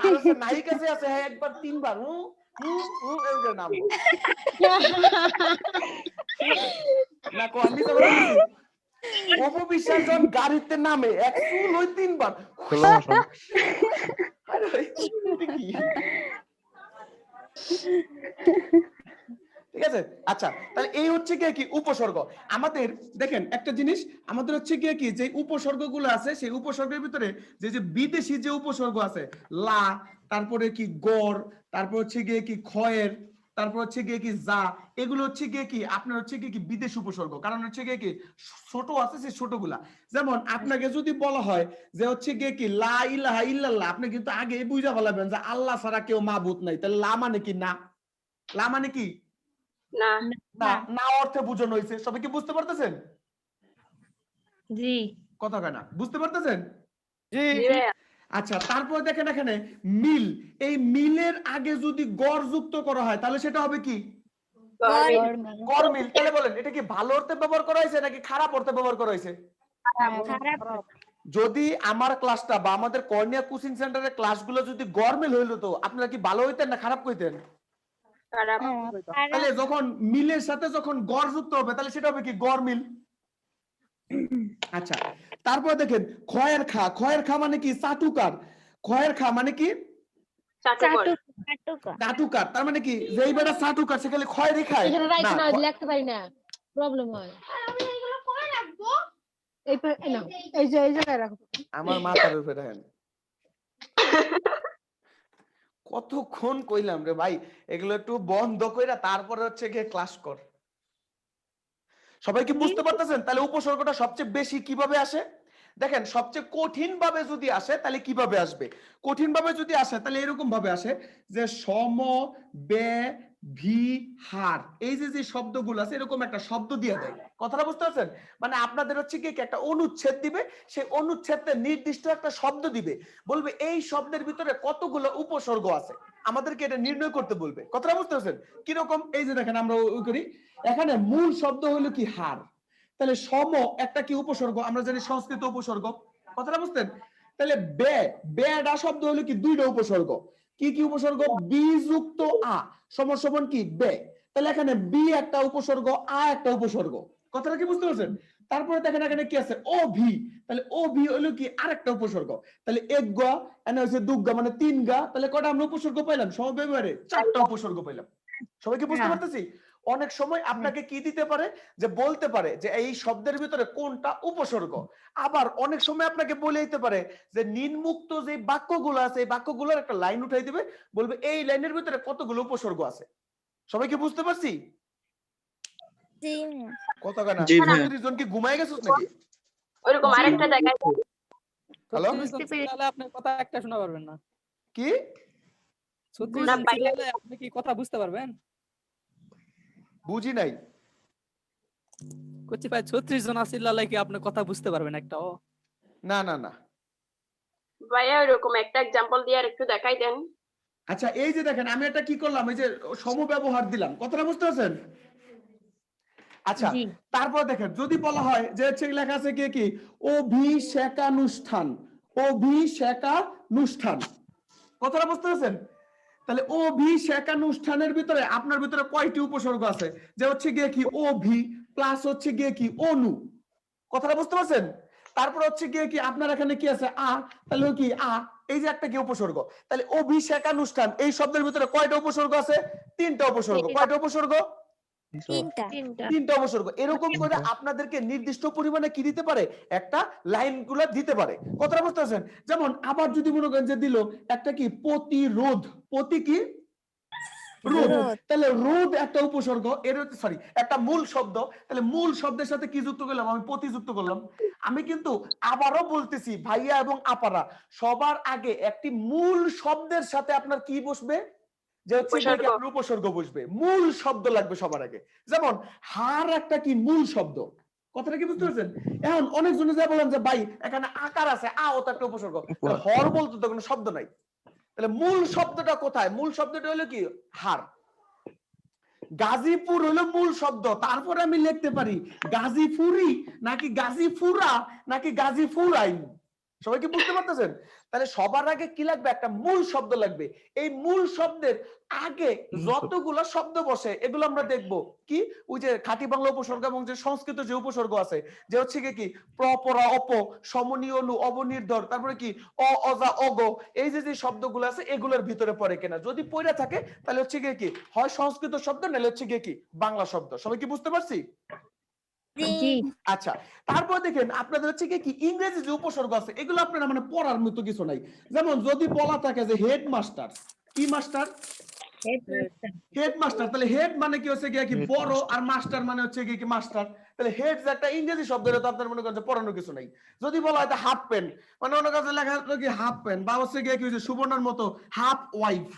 আর আছে নায়িকা যে আছে একবার তিনবার এই যে নাম না কো আমি তো বলছি অপবিশ্বাস জন গাড়িতে নামে এক চুল ওই তিনবার ঠিক আছে, আচ্ছা তাহলে এই হচ্ছে কি উপসর্গ। আমাদের দেখেন একটা জিনিস, আমাদের হচ্ছে কি যে উপসর্গগুলো আছে সেই উপসর্গের ভিতরে যে বিদেশি যে উপসর্গ আছে লা, তারপরে কি গড়, তারপর হচ্ছে কি খয়ের, তারপর হচ্ছে কি যা, এগুলো হচ্ছে কি আপনার হচ্ছে কি বিদেশি উপসর্গ। কারণ হচ্ছে কি ছোট আছে সেই ছোটগুলা। যেমন আপনাকে যদি বলা হয় যে হচ্ছে কি লা ইলাহা ইল্লাল্লাহ, আপনি কিন্তু আগে বুঝা ফেলাবেন যে আল্লাহ ছাড়া কেউ মাবুদ নাই, তাহলে লা মানে কি না, লা মানে কি না না, না অর্থে বোঝানো হয়েছে। সবাই কি বুঝতে পারতেছেন? জি কথা কয় না, বুঝতে পারতেছেন? জি আচ্ছা তারপর দেখেন এখানে মিল, এই মিলের আগে যদি গড় যুক্ত করা হয় তাহলে সেটা হবে কি গড় মিল। তাহলে বলেন এটা কি ভালো অর্থে ব্যবহার করা হয়েছে নাকি খারাপ অর্থে ব্যবহার করা হয়েছে? খারাপ যদি আমার ক্লাসটা বা আমাদের কর্নিয়া কোচিং সেন্টারের ক্লাসগুলো যদি গড় মিল হইলো, তো আপনারা কি ভালো হইতেন না খারাপ কইতেন? তাহলে যখন মিলের সাথে যখন গড় যুক্ত হবে তাহলে সেটা হবে কি গড় মিল। আচ্ছা তারপর দেখেন খয়ের খা, খয়ের খা মানে কি চাটুকার, খয়ের খা মানে কি চাটুকার, তার মানে কি যেই বেটা চাটুকার সে খালি খয়েরই খায় এখানে রাইট না না, লিখতে পারি না, প্রবলেম হয়। আমি এগুলো করে রাখবো এই নাও, এই যে এই জায়গায় রাখো। আমার মাথার উপরে দেখেন কতক্ষণ কইলাম রে ভাই এগুলো একটু বন্ধ কইরা তারপরে হচ্ছে গিয়ে ক্লাস কর। সবাই কি বুঝতে পারতেছেন? তাহলে উপসর্গটা সবচেয়ে বেশি কিভাবে আসে দেখেন, সবচেয়ে কঠিন ভাবে যদি আসে তাহলে কিভাবে আসবে? কঠিন ভাবে যদি আসে তাহলে এরকম ভাবে আসে যে সম বে ভি হার, এই যে শব্দগুলো আছে এরকম একটা শব্দ দিয়ে দেয়। কথাটা বুঝতে পারছেন? মানে আপনাদের হচ্ছে কি একটা অনুচ্ছেদ দিবে, সেই অনুচ্ছেদে নির্দিষ্ট একটা শব্দ দিবে, বলবে এই শব্দের ভিতরে কতগুলো উপসর্গ আছে, আমাদেরকে এটা নির্ণয় করতে বলবে। কথাটা বুঝতে পারছেন কিরকম? এই যে দেখেন আমরা ওই করি, এখানে মূল শব্দ হলো কি হার, তাহলে সম একটা কি উপসর্গ, আমরা জানি সংস্কৃত উপসর্গ। কথাটা বুঝতেন? তাহলে বে, বেডা শব্দ হলো কি দুইটা উপসর্গ। কি কি উপসর্গ? বি যুক্ত আ সমান সমান কি বে, তাহলে এখানে বি একটা উপসর্গ, আ একটা উপসর্গ। কথাটা কি বুঝতে পারছেন? তারপরে দেখেন এখানে কি আছে ও ভি, তাহলে ও ভি হলো কি আরেকটা উপসর্গ। তাহলে এক গা এনে হচ্ছে দুগা মানে তিন গা, তাহলে কটা আমরা উপসর্গ পাইলাম? সমব্যবহারে চারটা উপসর্গ পাইলাম। সবাই কি বুঝতে পারতেছি? অনেক সময় আপনাকে কি দিতে পারে যে বলতে পারে যে এই শব্দের ভিতরে কোনটা উপসর্গ, আবার অনেক সময় আপনাকে বলে দিতে পারে যে নিম্মুক্ত যে বাক্যগুলো আছে এই বাক্যগুলোর একটা লাইন উঠাই দিবে, বলবে এই লাইনের ভিতরে কতগুলো উপসর্গ আছে। সবাই কি বুঝতে পারছি? কত গানা 30 জন কি ঘুমায় গেছিস নাকি? ওইরকম আরেকটা জায়গায় হ্যালো আপনার কথা একটা শোনা পারবেন না কি? 36 জন চিল্লালে আপনি কি কথা বুঝতে পারবেন? বুঝি নাই। কচ্ছি ভাই 36 জন চিল্লালে কি আপনি কথা বুঝতে পারবেন একটাও? না না না ভাইয়া ওইরকম একটা एग्जांपल দিয়ে আর একটু দেখাই দেন। আচ্ছা এই যে দেখেন আমি এটা কি করলাম, এই যে সমব্যবহার দিলাম। কথাটা বুঝতে পারছেন? আচ্ছা তারপর দেখেন যদি বলা হয় যে হচ্ছে লেখা আছে কি অভিষেকানুষ্ঠান, অভিষেকানুষ্ঠান। কথাটা বুঝতে পারছেন? তাহলে অভিষেকানুষ্ঠানের ভিতরে আপনার ভিতরে কয়টি উপসর্গ আছে? যে হচ্ছে গিয়ে কি অভি প্লাস হচ্ছে গিয়ে কি অনু। কথাটা বুঝতে পারছেন? তারপর হচ্ছে গিয়ে কি আপনার এখানে কি আছে আ, তাহলে কি আ, এই যে একটা কি উপসর্গ। তাহলে অভিষেকানুষ্ঠান এই শব্দের ভিতরে কয়টা উপসর্গ আছে? তিনটা উপসর্গ। কয়টা উপসর্গ? তিনটা উপসর্গ। এরকম করে আপনাদেরকে নির্দিষ্ট পরিমাণে কি দিতে পারে? একটা লাইনগুলো দিতে পারে। কথাটা বুঝতে পারছেন? যেমন আবার যদি মনে করেন যে দিল একটা কি প্রতিরোধ, প্রতি কি রোধ, তাহলে রোধ একটা উপসর্গ, এর সরি একটা মূল শব্দ, তাহলে মূল শব্দের সাথে কি যুক্ত করলাম? আমি প্রতিযুক্ত করলাম। আমি কিন্তু আবারও বলতেছি ভাইয়া এবং আপারা, সবার আগে একটি মূল শব্দের সাথে আপনার কি বসবে? যে হচ্ছে আপনার উপসর্গ বসবে, মূল শব্দ লাগবে সবার আগে। যেমন হার একটা কি মূল শব্দ। কথাটা কি বুঝতে পারছেন? এখন অনেকজনে যা বলেন যে ভাই এখানে আকার আছে, আ ও তো একটা উপসর্গ, হর বলতে তো কোনো শব্দ নাই। তাহলে মূল শব্দটা কোথায়? মূল শব্দটা হলো কি হার। গাজীপুর হলো মূল শব্দ, তারপরে আমি লিখতে পারি গাজীপুরি নাকি গাজীপুরা নাকি গাজীপুরাইন। সবাই কি বুঝতে পারতেছেন? তাহলে সবার আগে কি লাগবে? একটা মূল শব্দ লাগবে। এই মূল শব্দের আগে যতগুলো শব্দ বসে এগুলো আমরা দেখব কি, ওই যে খাঁটি বাংলা উপসর্গ এবং যে সংস্কৃত যে উপসর্গ আছে, যে হচ্ছে কি প্র, পরা, অপ, সমনীয়, লু, অবনির্ধর, তারপরে কি অ, অজা, অগ, এই যে যে শব্দগুলো আছে এগুলোর ভিতরে পড়ে কিনা। যদি পড়ে থাকে তাহলে হচ্ছে কি হয় সংস্কৃত শব্দ, নাহলে হচ্ছে কি বাংলা শব্দ। সবাই কি বুঝতে পারছি? জি। আচ্ছা, তারপর দেখেন আপনাদের হচ্ছে কি ইংরেজি যে উপসর্গ আছে এগুলো আপনারা মানে পড়ার মতো কিছু নাই। যেমন যদি বলা থাকে যে হেডমাস্টার, কি মাস্টার? হেডমাস্টার। তাহলে হেড মানে কি হচ্ছে কি বড়, আর মাস্টার মানে হচ্ছে কি মাস্টার। তাহলে হেড যে একটা ইংরেজি শব্দ, এটা তো আপনার মনে করেন যে পড়ানোর কিছু নাই। যদি বলা হয় হাফ প্যান্ট, মানে অনেক কাছে লেখা হলো কি হাফ প্যান্ট, বা হচ্ছে কি হচ্ছে সুবর্ণার মতো হাফ ওয়াইফ,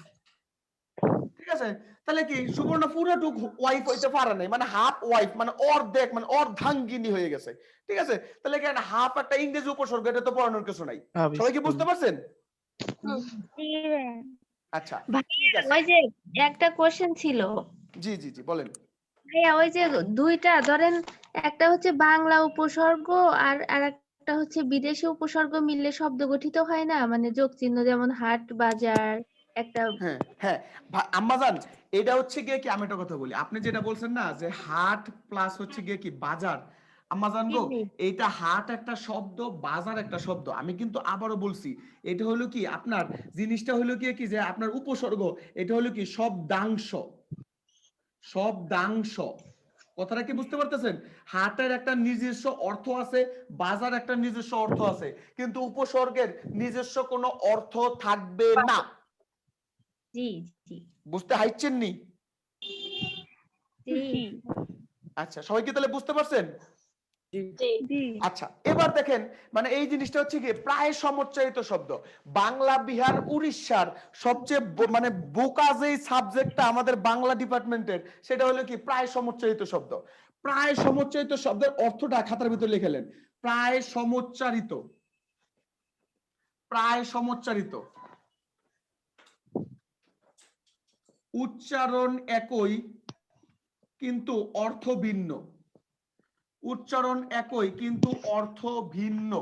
ঠিক আছে? তাহলে কি সুবর্ণ পুরোটুক ওয়াইফ হইতে পারে নাই, মানে হাফ ওয়াইফ মানে অর্ধেক, মানে অর্ধাঙ্গিনী হয়ে গেছে, ঠিক আছে? তাহলে কি হাফ একটা ইংরেজি উপসর্গ, এটা তো পড়ানোর কিছু নাই। সবাই কি বুঝতে পারছেন? আচ্ছা, ঠিক আছে। ওই যে একটা কোশ্চেন ছিল জি জি জি, বলেন। ভাইয়া, ওই যে দুইটা ধরেন, একটা হচ্ছে বাংলা উপসর্গ আর আরেকটা হচ্ছে বিদেশি উপসর্গ মিললে শব্দ গঠিত হয় না, মানে যোগ চিহ্ন, যেমন হাট, বাজার একটা। হ্যাঁ হ্যাঁ, আম্মাজান, এটা হচ্ছে গিয়ে কি, আমি একটা কথা বলি, আপনি যেটা বলছেন না যে হাট প্লাস হচ্ছে গিয়ে কি বাজার, আম্মাজান গো, এইটা হাট একটা শব্দ, বাজার একটা শব্দ। আমি কিন্তু আবারও বলছি, এটা হলো কি আপনার জিনিসটা হলো কি যে আপনার উপসর্গ, এটা হলো কি শব্দাংশ, শব্দাংশ। কথাটা কি বুঝতে পারতেছেন? হাটের একটা নিজস্ব অর্থ আছে, বাজার একটা নিজস্ব অর্থ আছে, কিন্তু উপসর্গের নিজস্ব কোনো অর্থ থাকবে না। জি জি বুঝতে হাইছেন নি? জি। আচ্ছা, সবাই কি তাহলে বুঝতে পারছেন? জি। আচ্ছা, এবার দেখেন মানে এই জিনিসটা হচ্ছে কি প্রায় সমুচ্চারিত শব্দ। বাংলা, বিহার, উড়িষ্যার সবচেয়ে মানে বোকা যেই সাবজেক্টটা আমাদের বাংলা ডিপার্টমেন্টের, সেটা হলো কি প্রায় সমুচ্চারিত শব্দ। প্রায় সমুচ্চারিত শব্দের অর্থটা খাতার ভিতরে লিখে নেন। প্রায় সমুচ্চারিত, প্রায় সমুচ্চারিত, উচ্চারণ একই কিন্তু অর্থ ভিন্ন। উচ্চারণ একই কিন্তু অর্থ ভিন্ন।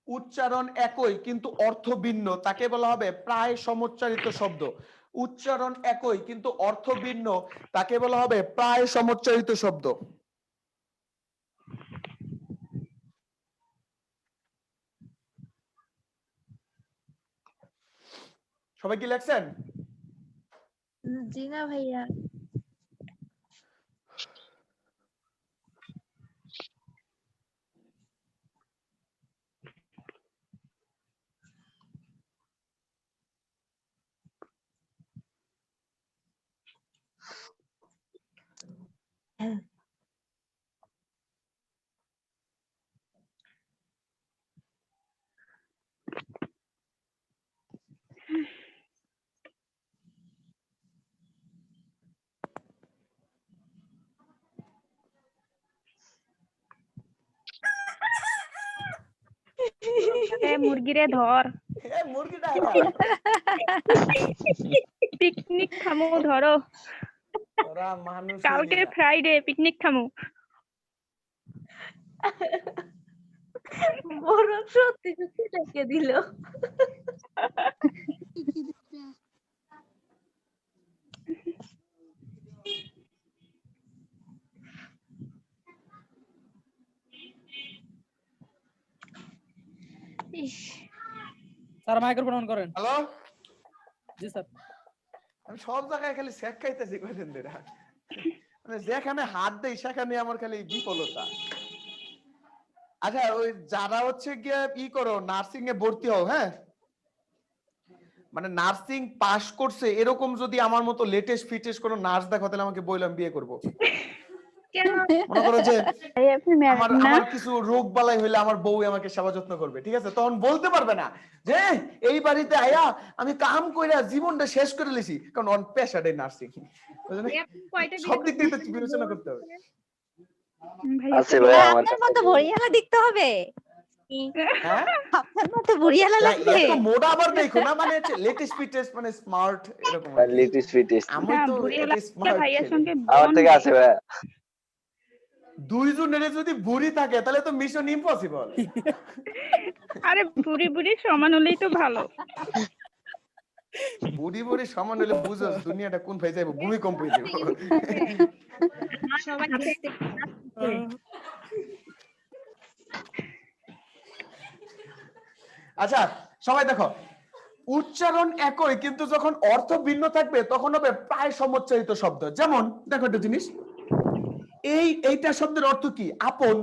উচ্চারণ একই কিন্তু অর্থ ভিন্ন, তাকে বলা হবে প্রায় সমুচ্চারিত শব্দ। উচ্চারণ একই কিন্তু অর্থ ভিন্ন, তাকে বলা হবে প্রায় সমুচ্চারিত শব্দ। সবাই কি লেখছেন? জি না ভাইয়া। মুরগিরে ধর, মুরগিটা পিকনিক খামু ধরো, ওরা মানুষ কালকে ফ্রাইডে পিকনিক খামু। বড় সত্যি সত্যি ডেকে দিল। স্যার মাইক্রোফোন অন করেন। হ্যালো, জি স্যার। আমি সব জায়গায় খালি শেখ খাইতেছি কয়দিন ধরে, মানে যেখানে হাত দেই সেখানে আমার খালি বিফলতা। আচ্ছা, ওই যারা হচ্ছে গিয়ে করো নার্সিং এ ভর্তি হও, হ্যাঁ, মানে নার্সিং পাস করছে এরকম যদি আমার মতো লেটেস্ট ফিটেস্ট কোনো নার্স দেখো, তাহলে আমাকে বললাম বিয়ে করব। মনে করো যে আমার কিছু রোগ বালাই হইলে আমার বউ আমাকে সেবা যত্ন করবে, ঠিক আছে? তখন বলতে পারবে না যে এই বাড়িতে আয়া আমি কাম কইরা জীবনটা শেষ করে লিছি, কারণ অন পেশাটাই নার্সিং। সব দিক থেকে বিবেচনা করতে হবে। আছে ভাই, আমার আপনার মতো ভরিয়ালা দেখতে হবে। হ্যাঁ, আপনার মতো ভরিয়ালা লাগবে। এত মোটা আবার দেখো না, মানে লেটেস্ট ফিটেস্ট মানে স্মার্ট এরকম। লেটেস্ট ফিটেস্ট আমি তো ভাইয়ার সঙ্গে আমার থেকে আছে ভাই। দুইজনের যদি বুড়ি থাকে তাহলে তো মিশন ইম্পসিবল। আরে বুড়ি বুড়ি সমান হলেই তো ভালো। বুড়ি বুড়ি সমান হলে বুঝোস দুনিয়াটা কোন ভাই যাইব, ভূমিকম্প হয়ে যাবে। সবাই দেখতে আচ্ছা সবাই দেখো, উচ্চারণ একই কিন্তু যখন অর্থ ভিন্ন থাকবে তখন হবে প্রায় সমুচ্চারিত শব্দ। যেমন দেখো একটা জিনিস, এইটা শব্দের অর্থ কি? আপন।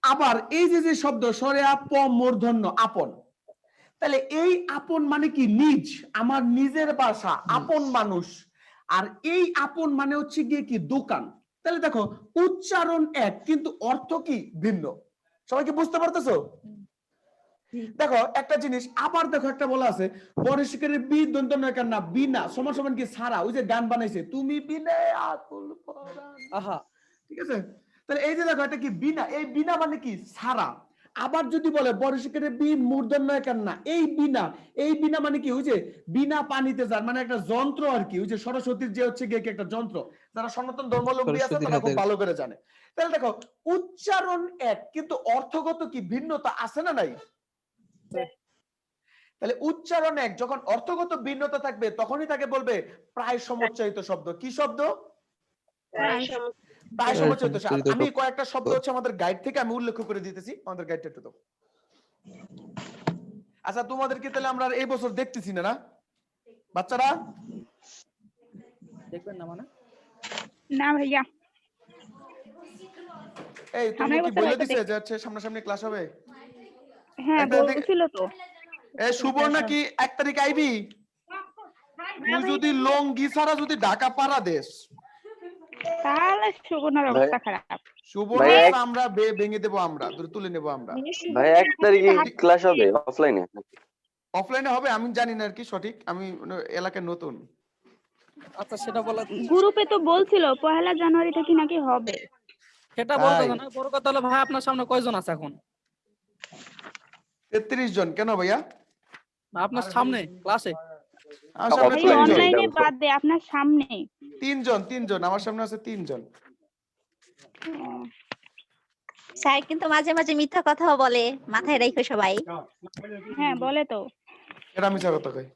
আবার এই যে শব্দ সরে আপ মূর্ধন্য আপন, তাহলে এই আপন মানে কি? নিজ, আমার নিজের বাসা, আপন মানুষ। আর এই আপন মানে হচ্ছে গিয়ে কি? দোকান। তাহলে দেখো উচ্চারণ এক কিন্তু অর্থ কি? ভিন্ন। সবাই কি বুঝতে পারতেছো? দেখো একটা জিনিস আবার দেখো, একটা বলা আছে বরিশিকের বি দন্ত নয়কার না বিনা সমান সমান কি? সারা। ওই যে গান বানাইছে তুমি বিনা আকুল পরাণ। আহা, ঠিক আছে, তাহলে এই যে দেখো এটা কি? বিনা। এই বিনা মানে কি? সারা। আবার যদি বলে বরিশিকের বি মূর্ধন্য নয়কার না, এই বিনা, এই বিনা মানে কি? ওই যে বিনা পানিতে যার, মানে একটা যন্ত্র আর কি। ওই যে সরস্বতীর যে হচ্ছে গিয়ে একটা যন্ত্র, যারা সনাতন ধর্মাবলম্বী আছে তারা খুব ভালো করে জানে। তাহলে দেখো উচ্চারণ এক কিন্তু অর্থগত কি? ভিন্নতা আছে না নাই? তাহলে উচ্চারণ এক, যখন অর্থগত ভিন্নতা থাকবে তখনই তাকে বলবে প্রায় সমুচ্চারিত শব্দ। কি শব্দ? প্রায় সমুচ্চারিত শব্দ। আমি কয়েকটা শব্দ হচ্ছে আমাদের গাইড থেকে আমি উল্লেখ করে দিতেছি, আমাদের গাইডটা একটু দাও। আচ্ছা তোমাদেরকে তাহলে আমরা এই বছর দেখতেছি না, না বাচ্চারা? দেখবেন না মানে? না ভাইয়া, এই তুমি কি বলে দিছে যে হচ্ছে সামনাসামনি ক্লাস হবে? হ্যাঁ বলছিল তো। এই সুবর্ণা কি 1 তারিখ আইবি? তুই যদি লঙ্গি ছাড়া যদি ঢাকা পাড়া দেশ তাহলে সুবর্ণার অবস্থা খারাপ। সুবর্ণা আমরা ভেঙে দেবো, আমরা তুলে নেবো আমরা। ভাই 1 তারিখে ক্লাস হবে অফলাইনে? অফলাইনে হবে আমি জানি না আর কি সঠিক, আমি এলাকায় নতুন। আচ্ছা সেটা বলা, গ্রুপে তো বলছিল 1 জানুয়ারি থেকে নাকি হবে। সেটা বলতে না। বড় কথা হলো ভাই আপনার সামনে কয়জন আছে এখন? 33 জন। কেন ভাইয়া? আপনার সামনে ক্লাসে অনলাইনে বাদ দে, আপনার সামনে 3 জন, আমার সামনে আছে 3 জন। স্যার কিন্তু মাঝে মাঝে মিথ্যা কথাও বলে, মাথায় রাখো সবাই। হ্যাঁ বলে তো। এটা মিছা কথা কই?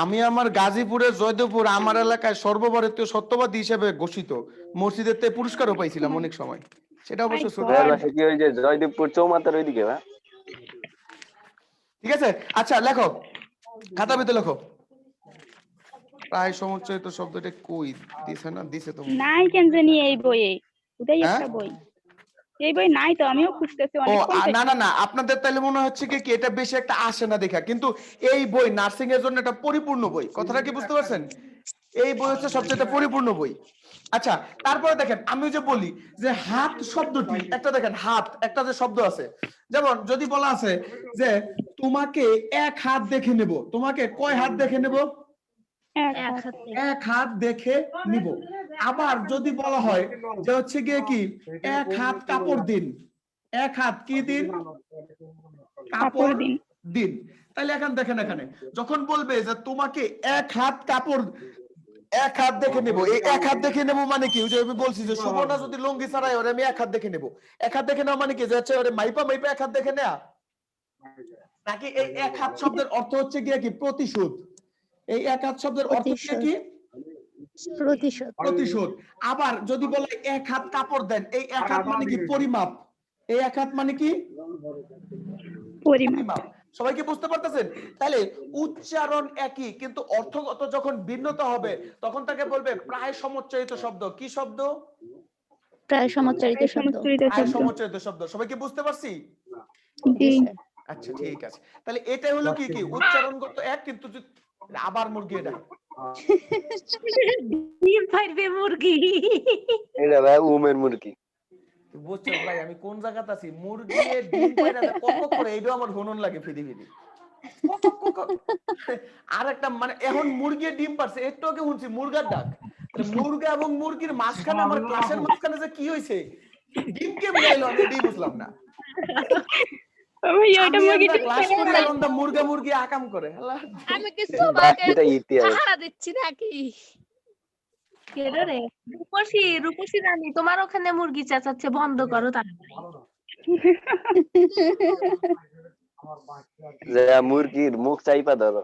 আমি আমার গাজীপুরের জয়দেবপুর আমার এলাকায় সর্বভারতীয় সত্যবাদী হিসেবে ঘোষিত, মসজিদের থেকে পুরস্কারও পাইছিলাম অনেক সময়। সেটা অবশ্য ছোট। কি ওই যে জয়দেবপুর চৌমাথার ওইদিকে? ঠিক আছে, আচ্ছা লেখো, খাতা পেতে লেখো। প্রায় সমুচ্চারিত শব্দটা কই দিছে? না দিছে তো নাই কেন জানি এই বইয়ে, ওটাই একটা বই। এই বই নাই তো, আমিও খুঁজতেছি ও অনেক। না না না, আপনাদের তাহলে মনে হচ্ছে কি এটা বেশি একটা আসে না দেখা, কিন্তু এই বই নার্সিং এর জন্য একটা পরিপূর্ণ বই। কথাটা কি বুঝতে পারছেন? এই বই হচ্ছে সবচেয়ে পরিপূর্ণ বই। আচ্ছা তারপরে দেখেন, আমি যে বলি যে হাত শব্দটি, একটা দেখেন হাত একটা যে শব্দ আছে, যেমন যদি বলা আছে যে তোমাকে 1 হাত দেখে নেব, তোমাকে কয় হাত দেখে নেব? 1 হাত দেখে নিব। আবার যদি বলা হয় যে হচ্ছে গিয়ে কি 1 হাত কাপড় দিন, 1 হাত কি দিন? কাপড় দিন। তাহলে এখন দেখেন এখানে যখন বলবে যে তোমাকে 1 হাত কাপড়, 1 হাত দেখে নেব, এই 1 হাত দেখে নেব মানে কি? ওই যে আমি বলছি যে সুবর্ণা যদি লুঙ্গি ছাড়াই ওরে আমি 1 হাত দেখে নেব। 1 হাত দেখে নেওয়া মানে কি? যে হচ্ছে ওরে মাইপা 1 হাত দেখে নেয়া, নাকি এই 1 হাত শব্দের অর্থ হচ্ছে গিয়ে কি? প্রতিশোধ। এই 1 হাত শব্দের অর্থ হচ্ছে কি? প্রতিশোধ। আবার যদি বলে 1 হাত কাপড় দেন, এই 1 হাত মানে কি? পরিমাপ। এই 1 হাত মানে কি? পরিমাপ। সবাই কি বুঝতে পারতেছেন? তাহলে উচ্চারণ একই কিন্তু অর্থগত যখন ভিন্নতা হবে তখন তাকে বলবে প্রায় সমুচ্চারিত শব্দ। কি শব্দ? প্রায় সমুচ্চারিত শব্দ। প্রায় সমুচ্চারিত শব্দ। সবাই কি বুঝতে পারছি? আচ্ছা ঠিক আছে, তাহলে এটা হলো কি কি? উচ্চারণগত এক কিন্তু আবার মুরগি, এটা ডিম পারবে মুরগি। এটা ভাই উমের মুরগি। বুঝছো ভাই আমি কোন জায়গাতে আছি? মুরগি ডিম পাইরা কক করে, এইটাও আমার হনন লাগে ফিদি ফিদি। আর একটা মানে এখন মুরগি ডিম পারছে, একটু আগে শুনছি মুরগার ডাক। মুরগা এবং মুরগির মাঝখানে আমার ক্লাসের মাঝখানে যে কি হইছে, ডিম কেমনে এলো আমি এটাই বুঝলাম না। ক্লাস করে আলাদা মুরগা মুরগি আকাম করে। আমি কি সবাইকে হারা দিচ্ছি নাকি? কেডা রে? রূপসী, রূপসী রানী, তোমার ওখানে মুরগি চেঁচাচ্ছে, বন্ধ করো তাড়াতাড়ি। যে মুরগির মুখ চাইপা ধরো।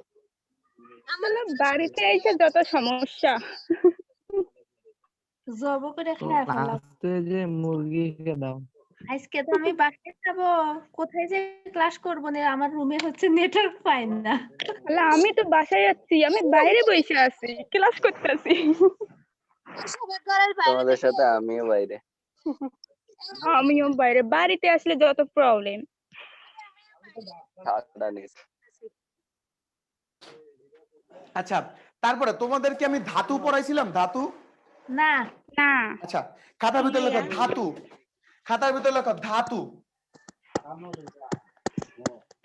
আমাদের বাড়িতে এসে যত সমস্যা। জব করে খায় ফেলাম। লাস্টে যে মুরগিকে দাও। আজকে তো আমি বাসায় যাবো, কোথায় যে ক্লাস করবো না, আমার রুমে হচ্ছে নেটওয়ার্ক পায় না। আল্লাহ, আমি তো বাসায় যাচ্ছি, আমি বাইরে বসে আছি, ক্লাস করতেছি। তোমাদের সাথে আমিও বাইরে। আমিও বাইরে, বাড়িতে আসলে যত প্রবলেম। ঠান্ডা নেই। আচ্ছা, তারপরে তোমাদেরকে আমি ধাতু পড়াইছিলাম, ধাতু? না না, আচ্ছা, খাতার ভিতরে লেখো ধাতু, খাতার ভিতরে লেখো ধাতু।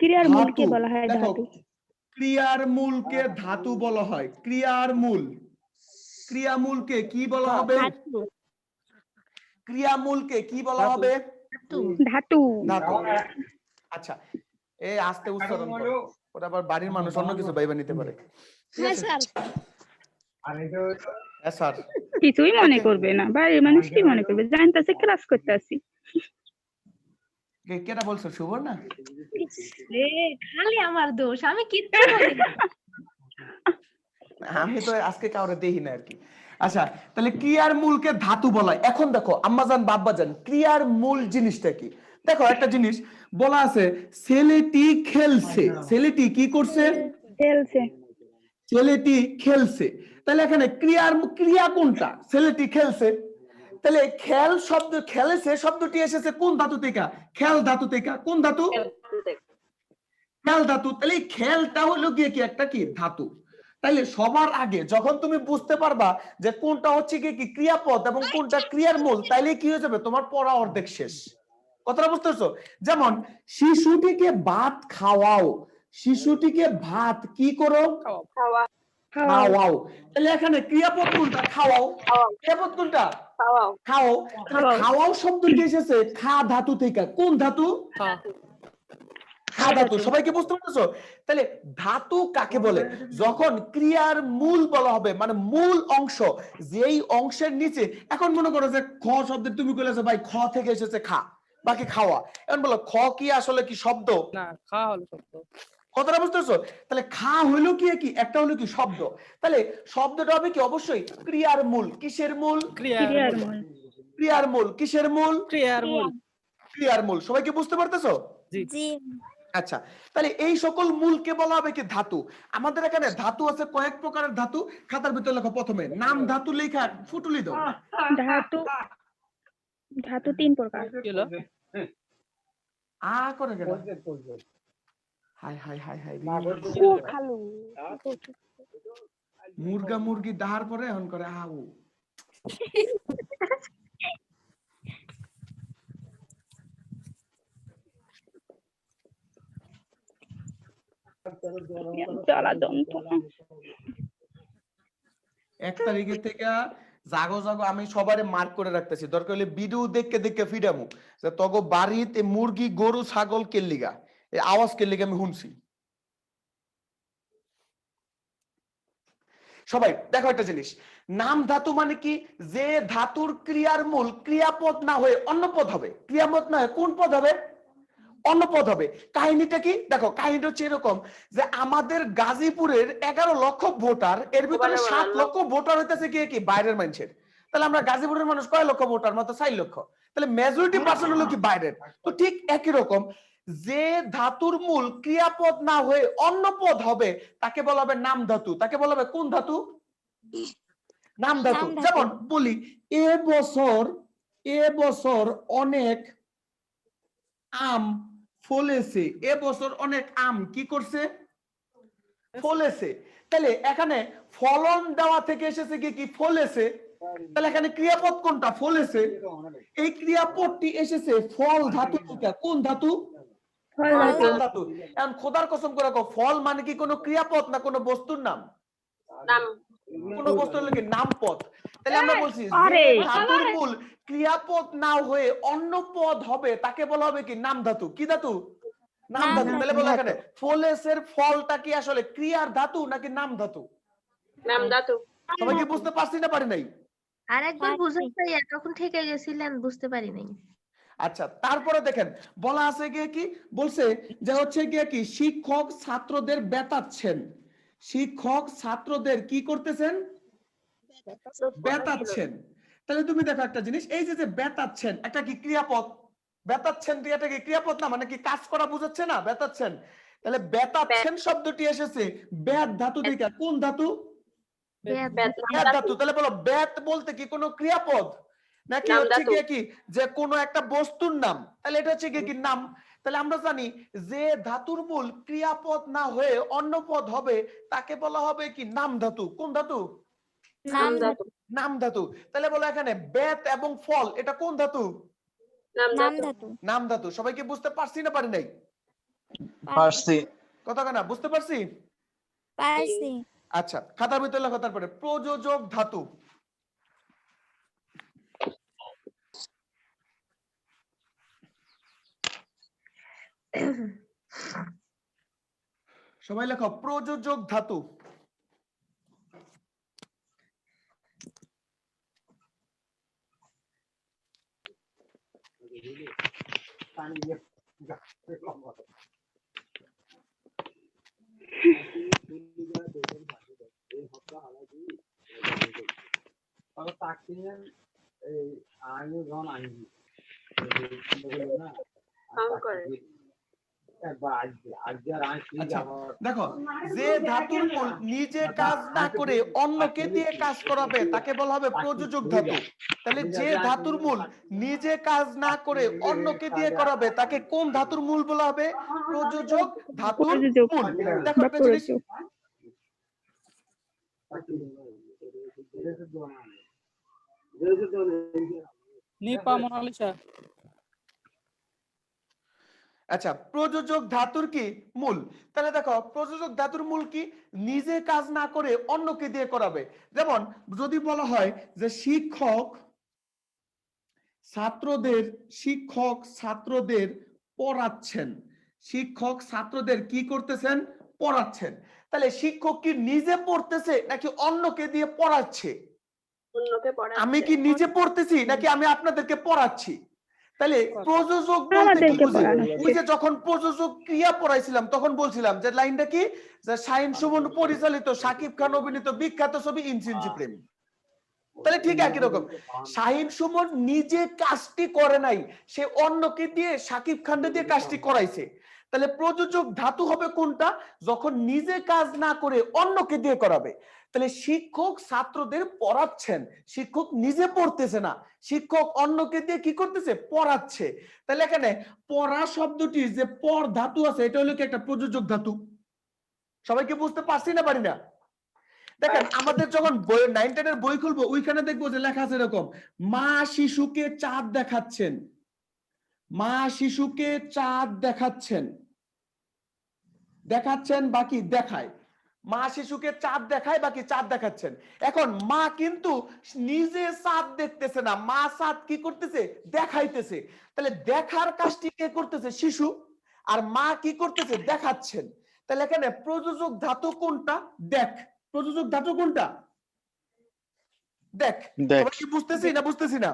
ক্রিয়ার মূলকে ধাতু, বলা হয় দেখো, ধাতু। ক্রিয়ার মূলকে ধাতু বলা হয়। ক্রিয়ার মূল, ক্রিয়ামূলকে কি বলা হবে? ধাতু। ক্রিয়ামূলকে কি বলা হবে? ধাতু। ধাতু। আচ্ছা, এই আস্তে উচ্চারণ করো, ওটা আবার বাড়ির মানুষ অন্য কিছু ভাইবা নিতে পারে। হ্যাঁ স্যার। হ্যাঁ স্যার। কিছুই মনে করবে না, বাড়ির মানুষ কি মনে করবে, জানতেছে ক্লাস করতেছি। কেটা বলছো, সুবর্ণা? রে, খালি আমার দোষ, আমি কিচ্ছু বলি না। আমি তো আজকে কাউরে দেখি না আর কি। আচ্ছা, তাহলে ক্রিয়ার মূলকে ধাতু বলা হয়। এখন দেখো আম্মাজান বাব্বাজান, ক্রিয়ার মূল জিনিসটা কি? দেখো একটা জিনিস বলা আছে, ছেলেটি খেলছে। ছেলেটি কি করছে? খেলছে। ছেলেটি খেলছে। তাহলে এখানে ক্রিয়া কোনটা? ছেলেটি খেলছে। তাহলে খেল শব্দ, খেলেছে শব্দটি এসেছে কোন ধাতু থেকে? খেল ধাতু থেকে। কোন ধাতু? খেল ধাতু। তাহলে এই খেলটা হলো গিয়ে কি একটা কি ধাতু। তাইলে সবার আগে যখন তুমি বুঝতে পারবা যে কোনটা হচ্ছে কি ক্রিয়াপদ এবং কোনটা ক্রিয়ার মূল, তাইলে কি হয়ে যাবে, তোমার পড়া অর্ধেক শেষ। কথাটা বুঝতে পারছো? যেমন শিশুটিকে ভাত খাওয়াও, শিশুটিকে ভাত কি করো? খাওয়াও। তাহলে এখানে ক্রিয়াপদ কোনটা? খাওয়াও। ক্রিয়াপদ কোনটা? খাও। খাওয়াও শব্দটি এসেছে খা ধাতু থেকে। কোন ধাতু? খা ধাতু। সবাইকে বুঝতে পারছো? তাহলে ধাতু কাকে বলে? যখন ক্রিয়ার মূল বলা হবে, মানে মূল অংশ, যেই অংশের নিচে। এখন মনে করো যে খ শব্দ তুমি বলেছো ভাই খ থেকে এসেছে খা, বাকি খাওয়া। এখন বলো খ কি আসলে কি শব্দ? না, খাওয়া হলো শব্দ। কথাটা বুঝতে পারছো? তাহলে খা হইলো কি একটা হলো কি শব্দ। তাহলে শব্দটা হবে কি অবশ্যই ক্রিয়ার মূল। কিসের মূল? ক্রিয়ার মূল। ক্রিয়ার মূল। কিসের মূল? ক্রিয়ার মূল। ক্রিয়ার মূল। সবাইকে বুঝতে পারতেছো? জি। আচ্ছা, তাহলে এই সকল মূলকে বলা হবে কি ধাতু। আমাদের এখানে ধাতু আছে কয়েক প্রকারের ধাতু। খাতার ভিতরে লেখো প্রথমে নাম ধাতু লেখা ফুটুলি দাও। ধাতু, ধাতু 3 প্রকার। কি হলো? আ করে কেন? Hi hi hi hi. ও খালু। মুরগা মুরগি ডাহার পরে এখন করে আউ। জ্বালা যন্ত্রণা। 1 তারিখের থেকে জাগো জাগো আমি সবারে মার্ক করে রাখতেছি। দরকার হলে ভিডিও দেখে ফিডামু যে তগো বাড়িতে মুরগি গরু ছাগল কেল্লিগা, এই আওয়াজ কেল্লিগা আমি শুনছি। সবাই দেখো একটা জিনিস, নাম ধাতু মানে কি? যে ধাতুর ক্রিয়ার মূল ক্রিয়াপদ না হয়ে অন্য পদ হবে। ক্রিয়াপদ না হয়ে কোন পদ হবে? অন্য পদ হবে। কাহিনীটা কি? দেখো কাহিনীটা হচ্ছে এরকম যে আমাদের গাজীপুরের 11 লক্ষ ভোটার, এর ভিতরে 7 লক্ষ ভোটার হইতেছে কি বাইরের মানুষের। তাহলে আমরা গাজীপুরের মানুষ কয় লক্ষ ভোটার? মাত্র 4 লক্ষ। তাহলে মেজরিটি পার্সেন্ট হলো কি বাইরের। তো ঠিক একই রকম যে ধাতুর মূল ক্রিয়াপদ না হয়ে অন্য পদ হবে তাকে বলা হবে নাম ধাতু। তাকে বলা হবে কোন ধাতু? নাম ধাতু। যেমন বলি এবছর অনেক আম ফলেছে। এবছর অনেক আম কি করছে? ফলেছে। তাহলে এখানে ফলন দেওয়া থেকে এসেছে কি ফলেছে। তাহলে এখানে ক্রিয়াপদ কোনটা? ফলেছে। এই ক্রিয়াপদটি এসেছে ফল ধাতু থেকে। কোন ধাতু? ফল ধাতু। এখন খোদার কসম করে কও, ফল মানে কি কোনো ক্রিয়াপদ না কোনো বস্তুর নাম? নাম। কোনো বস্তুর লাগে নাম পদ। তাহলে আমরা বলছি যে ধাতুর মূল ক্রিয়াপদ না হয়ে অন্য পদ হবে তাকে বলা হবে কি নাম ধাতু। কি ধাতু? নাম ধাতু। তাহলে বলা এখানে ফলেসের ফলটা কি আসলে ক্রিয়ার ধাতু নাকি নাম ধাতু? নাম ধাতু। সবাই কি বুঝতে পারছি না পারি নাই? আর একবার বুঝাতে তখন থেকে গেছিলেন, বুঝতে পারি নাই। আচ্ছা, তারপরে দেখেন বলা আছে গিয়ে কি বলছে যে হচ্ছে গিয়ে কি শিক্ষক ছাত্রদের বেতাচ্ছেন। শিক্ষক ছাত্রদের কি করতেছেন? বেতাচ্ছেন। তাহলে তুমি দেখো একটা জিনিস, এই যে বেতাচ্ছেন একটা কি ক্রিয়াপদ? বেতাচ্ছেন ক্রিয়াটা কি ক্রিয়াপদ না, মানে কি কাজ করা বোঝাচ্ছে না বেতাচ্ছেন? তাহলে বেতাচ্ছেন শব্দটি এসেছে বেত ধাতু থেকে। কোন ধাতু? বেত ধাতু। তাহলে বলো বেত বলতে কি কোনো ক্রিয়াপদ নাকি হচ্ছে গিয়ে কি যে কোনো একটা বস্তুর নাম? তাহলে এটা হচ্ছে গিয়ে কি নাম। তাহলে আমরা জানি যে ধাতুর মূল ক্রিয়াপদ না হয়ে অন্য পদ হবে তাকে বলা হবে কি নাম ধাতু। কোন ধাতু? নাম ধাতু। তাহলে বলো এখানে বেত এবং ফল এটা কোন ধাতু? নাম ধাতু। সবাই কি বুঝতে পারছি না পারি নাই? পারছি। কথা কেনা বুঝতে পারছি? আচ্ছা, খাতার ভিতরে লেখো তারপরে প্রযোজক ধাতু। সবাই লেখো প্রযোজক ধাতু। আচ্ছা, দেখো যে ধাতুর মূল নিজে কাজ না করে অন্যকে দিয়ে কাজ করাবে তাকে বলা হবে প্রযোজক ধাতু। তাহলে যে ধাতুর মূল নিজে কাজ না করে অন্যকে দিয়ে করাবে তাকে কোন ধাতুর মূল বলা হবে? প্রযোজক ধাতুর মূল। দেখো একটা জিনিস, নিপা মোনালিসা। আচ্ছা, প্রযোজক ধাতুর কি মূল? তাহলে দেখো প্রযোজক ধাতুর মূল কি? নিজে কাজ না করে অন্যকে দিয়ে করাবে। যেমন যদি বলা হয় যে শিক্ষক ছাত্রদের পড়াচ্ছেন। শিক্ষক ছাত্রদের কি করতেছেন? পড়াচ্ছেন। তাহলে শিক্ষক কি নিজে পড়তেছে নাকি অন্যকে দিয়ে পড়াচ্ছে? আমি কি নিজে পড়তেছি নাকি আমি আপনাদেরকে পড়াচ্ছি? তাহলে প্রযোজক বলতে কি বুঝি? ওই যে যখন প্রযোজক ক্রিয়া পড়াইছিলাম তখন বলছিলাম যে লাইনটা কি, যে শাহিন সুমন পরিচালিত শাকিব খান অভিনীত বিখ্যাত ছবি ইনসিনসি প্রেম। তাহলে ঠিক একই রকম শাহিন সুমন নিজে কাজটি করে নাই, সে অন্যকে দিয়ে শাকিব খানকে দিয়ে কাজটি করাইছে। তাহলে প্রযোজক ধাতু হবে কোনটা? যখন নিজে কাজ না করে অন্যকে দিয়ে করাবে। তাহলে শিক্ষক ছাত্রদের পড়াচ্ছেন, শিক্ষক নিজে পড়তেছে না, শিক্ষক অন্যকে দিয়ে কি করতেছে? পড়াচ্ছে। তাহলে এখানে পড়া শব্দটি যে পর ধাতু আছে এটা হলো কি একটা প্রযোজক ধাতু। সবাইকে বুঝতে পারছি না পারি না? দেখেন আমাদের যখন 9, 10 এর বই খুলবো ওইখানে দেখবো যে লেখা আছে এরকম, মা শিশুকে চাঁদ দেখাচ্ছেন। মা শিশুকে চাঁদ দেখাচ্ছেন বাকি দেখায়। মা শিশুকে চাঁদ দেখায় বাকি চাঁদ দেখাচ্ছেন। এখন মা কিন্তু নিজে চাঁদ দেখতেছে না, মা চাঁদ কি করতেছে? দেখাইতেছে। তাহলে দেখার কাজটি কে করতেছে? শিশু। আর মা কি করতেছে? দেখাচ্ছেন। তাহলে এখানে প্রযোজক ধাতু কোনটা? দেখ। প্রযোজক ধাতু কোনটা? দেখ। সবাই কি বুঝতেছি না বুঝতেছি না?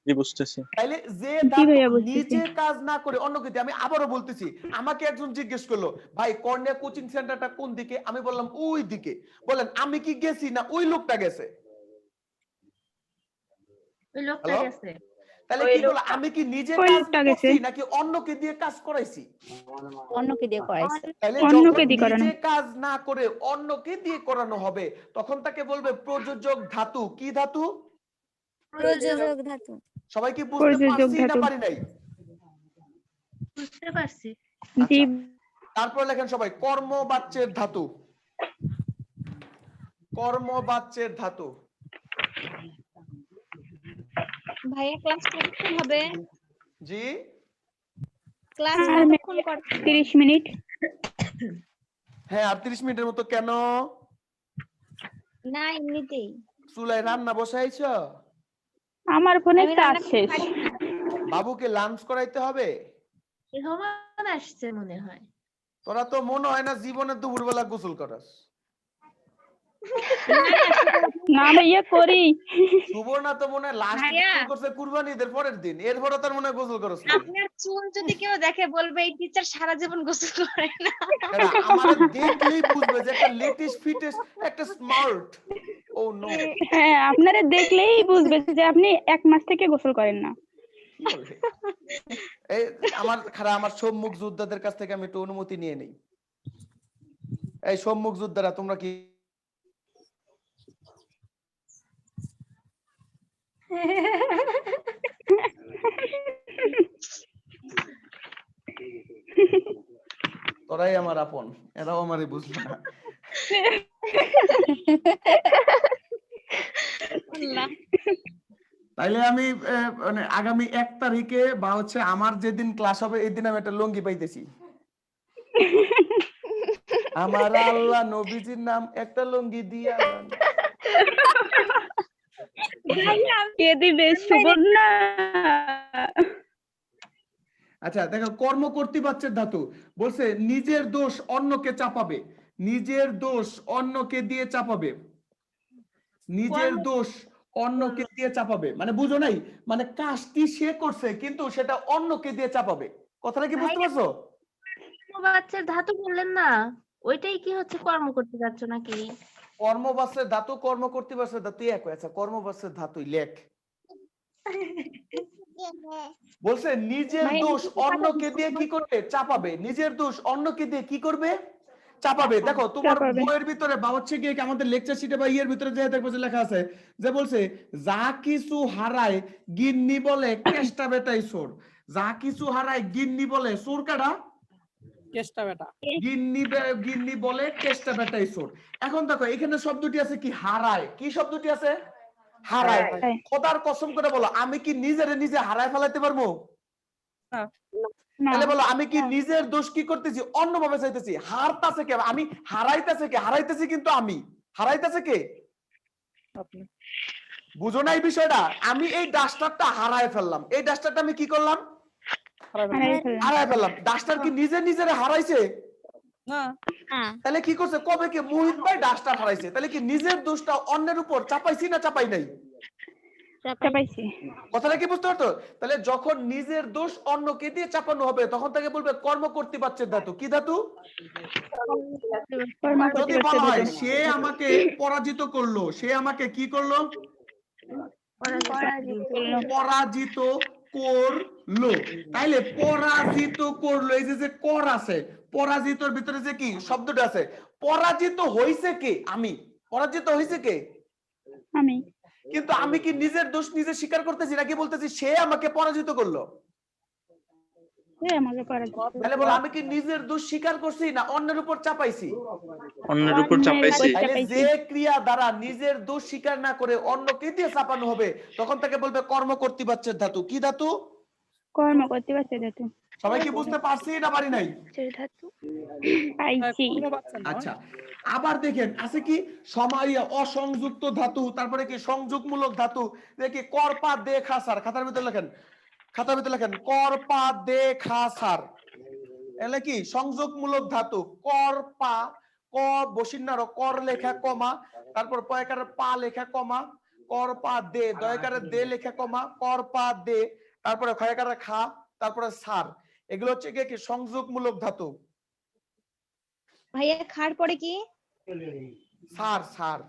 বুঝতেছি। তাইলে যে ধাতু নিজে কাজ না করে অন্যকে দিয়ে, আমি আবারও বলতেছি, আমাকে একজন জিজ্ঞেস করলো ভাই কর্নিয়া কোচিং সেন্টারটা কোন দিকে? আমি বললাম ওই দিকে। বলেন আমি কি গেছি না ওই লোকটা গেছে? ওই লোকটা গেছে। তাহলে কি বলে আমি কি নিজে কাজ করছি নাকি অন্যকে দিয়ে কাজ করাইছি? অন্যকে দিয়ে করাইছে। তাহলে যখন নিজে কাজ না করে অন্যকে দিয়ে করানো হবে তখন তাকে বলবে প্রযোজক ধাতু। কি ধাতু? প্রযোজক ধাতু। সবাই কি বুঝতে পারছি না পারি নাই? বুঝতে পারছি। জি। তারপর লেখেন সবাই কর্মবাচ্যের ধাতু। কর্মবাচ্যের ধাতু। ভাইয়া ক্লাস কতক্ষণ হবে? জি, ক্লাস কতক্ষণ করতে? 30 মিনিট। হ্যাঁ 38 মিনিটের মতো। কেন? না এমনিতেই। চুলায় রান্না বসাইছো? আমার ফোনে চার্জ শেষ। বাবুকে লাঞ্চ করাইতে হবে। রহমান আসছে মনে হয়। তোরা তো মনে হয় না জীবনে দুপুরবেলা গোসল করাস। না ভাইয়া করি। সুবর্ণা তো মনে হয় লাস্ট ভাইয়া। গোসল করছে কুরবানি ঈদের পরের দিন, এরপরে তার মনে হয় গোসল করছ না। আপনার চুল যদি কেউ দেখে বলবে এই টিচার সারা জীবন গোসল করে না। এরা আমার দেখলেই বুঝবে যে একটা লেটেস্ট ফিটেস্ট একটা স্মার্ট। ও নো, হ্যাঁ, আপনারা দেখলেই বুঝবে যে আপনি 1 মাস থেকে গোসল করেন না। কি বলে? এই আমার সম্মুখ যোদ্ধাদের কাছ থেকে আমি একটু অনুমতি নিয়ে নেই। এই সম্মুখ যোদ্ধারা তোমরা কি তোরাই আমার আপন, এরাও আমারই বুঝলো না। তাইলে আমি মানে আগামী 1 তারিখে বা হচ্ছে আমার যেদিন ক্লাস হবে এই দিন আমি একটা লুঙ্গি পাইতেছি। আমার আল্লাহ নবীজির নাম একটা লুঙ্গি দিয়া দেন। কে দিবে? সুবর্ণা। আচ্ছা দেখো, কর্ম কর্তৃপক্ষের ধাতু বলছে নিজের দোষ অন্যকে চাপাবে, নিজের দোষ অন্যকে দিয়ে চাপাবে, নিজের দোষ অন্যকে দিয়ে চাপাবে মানে বুঝো নাই, মানে কাজটি সে করছে কিন্তু সেটা অন্যকে দিয়ে চাপাবে। কথাটা কি বুঝতে পারছো? বাচ্চার ধাতু বললেন না, ওইটাই কি হচ্ছে কর্ম করতে যাচ্ছ নাকি? কর্মবাচ্যের ধাতু কর্ম কর্তৃপক্ষের ধাতু এক হয়েছে, কর্মবাচ্যের ধাতুই লেখ বলছে নিজের দোষ অন্যকে দিয়ে কি করবে? চাপাবে। নিজের দোষ অন্যকে দিয়ে কি করবে? চাপাবে। দেখো তোমার চাপাবে। বইয়ের ভিতরে বা হচ্ছে গিয়ে আমাদের লেকচার শিটে বা ইয়ের ভিতরে যে দেখবো যে লেখা আছে যে বলছে যা কিছু হারায় গিন্নি বলে কেষ্টা বেটাই চোর। যা কিছু হারায় গিন্নি বলে চোর কাটা? কেষ্টা বেটা। গিন্নি বলে কেষ্টা বেটাই চোর। এখন দেখো এখানে শব্দটি আছে কি? হারায়। কি শব্দটি আছে? হারায়। খোদার কসম করে বলো, আমি কি নিজেরে নিজে হারায় ফেলাইতে পারবো? না। তাহলে বলো আমি কি নিজের দোষ কি করতেছি? অন্যভাবে চাইতেছি। হারতাছে কে? আমি হারাইতেছে কে? হারাইতেছি কিন্তু আমি। হারাইতেছে কে? আপনি। বুঝো না এই বিষয়টা? আমি এই ডাস্টারটা হারায় ফেললাম। এই ডাস্টারটা আমি কি করলাম? হারায় ফেললাম। ডাস্টার কি নিজে নিজেরে হারাইছে? না। তাহলে কি করছে? কবে কি মোহিত ভাই ডাস্টার হারাইছে? তাহলে কি নিজের দোষটা অন্যের উপর চাপাইছি না চাপাই নাই? চাপাইছি। কথাটা কি বুঝতে পারতো? তাহলে যখন নিজের দোষ অন্যকে দিয়ে চাপানো হবে তখন তাকে বলবে কর্ম কর্তৃপক্ষের ধাতু। কি ধাতু? যদি বলা হয় সে আমাকে পরাজিত করলো, সে আমাকে কি করলো? পরাজিত করলো। তাইলে পরাজিত করলো, এই যে কর আছে, পরাজিতর ভিতরে যে কি শব্দটা আছে, পরাজিত হইছে কে? আমি। পরাজিত হইছে কে? আমি। কিন্তু আমি কি নিজের দোষ নিজে স্বীকার করতেছি নাকি বলতেছি সে আমাকে পরাজিত করলো? তাহলে বলো আমি কি নিজের দোষ স্বীকার করছি না অন্যের উপর চাপাইছি? অন্যের উপর চাপাইছি। তাহলে যে ক্রিয়া দ্বারা নিজের দোষ স্বীকার না করে অন্যকে দিয়ে চাপানো হবে তখন তাকে বলবে কর্ম কর্তৃপক্ষের ধাতু। কি ধাতু? কর্ম কর্তৃপক্ষের ধাতু। সবাই কি বুঝতে পারছি না পারি নাই? পাইছি। আচ্ছা, আবার দেখেন আছে কি সময় অসংযুক্ত ধাতু, তারপরে কি সংযোগমূলক ধাতু। দেখি করপা দে খাসার, খাতার ভিতরে লেখেন, খাতার ভিতরে লেখেন করপা দে খাসার। এলে কি সংযোগমূলক ধাতু। করপা, ক বসিন্নার কর লেখা কমা, তারপর পয়কারের পা লেখা কমা, করপা দে দয়কারের দে লেখা কমা, করপা দে, তারপরে ক্ষয়কারের খা, তারপরে সার। এগুলো হচ্ছে কি সংযোগমূলক ধাতু। ভাইয়া খার পরে কি? সার, সার।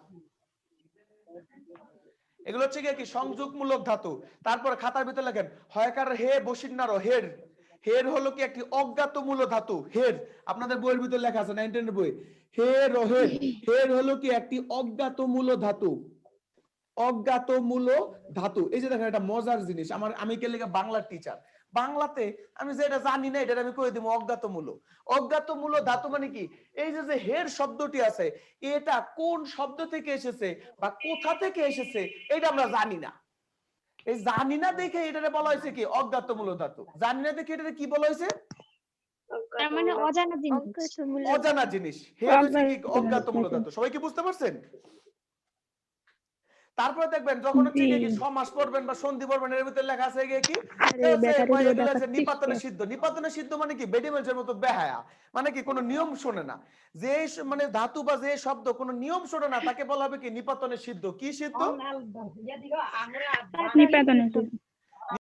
এগুলো হচ্ছে কি সংযোগমূলক ধাতু। তারপর খাতার ভিতরে লেখেন হয়কার হে বসিন্নার হের। হের হলো কি একটি অজ্ঞাতমূল ধাতু। হের আপনাদের বইয়ের ভিতরে লেখা আছে 9 এর বই। হের ও হের, হের হলো কি একটি অজ্ঞাতমূল ধাতু। অজ্ঞাতমূল ধাতু। এই যে দেখেন এটা মজার জিনিস, আমি কে লেখা বাংলার টিচার, বাংলাতে আমি যেটা জানি না এটা আমি কই দিব অজ্ঞাতমূল। অজ্ঞাতমূল ধাতু মানে কি? এই যে হের শব্দটি আছে এটা কোন শব্দ থেকে এসেছে বা কোথা থেকে এসেছে এটা আমরা জানি না। এই জানি না দেখে এটারে বলা হয়েছে কি অজ্ঞাতমূল ধাতু। জানি না দেখে এটারে কি বলা হয়েছে? তার মানে অজানা জিনিস। অজানা জিনিস। হের হচ্ছে কি অজ্ঞাতমূল ধাতু। সবাই কি বুঝতে পারছেন? তারপরে দেখবেন যখন হচ্ছে জি। কি সমাস পড়বেন বা সন্ধি পড়বেন এর ভিতরে লেখা আছে কি আরে ব্যাটারিগুলো দেখাচ্ছিস নিপাতনে কে? সিদ্ধ। নিপাতনে সিদ্ধ মানে কি বেডিমেজের মতো বেহায়া, মানে কি কোনো নিয়ম শোনে না। যে মানে ধাতু বা যে শব্দ কোনো নিয়ম শোনে না তাকে বলা হবে কি নিপাতনে সিদ্ধ। কি সিদ্ধ? নিপাতনে সিদ্ধ।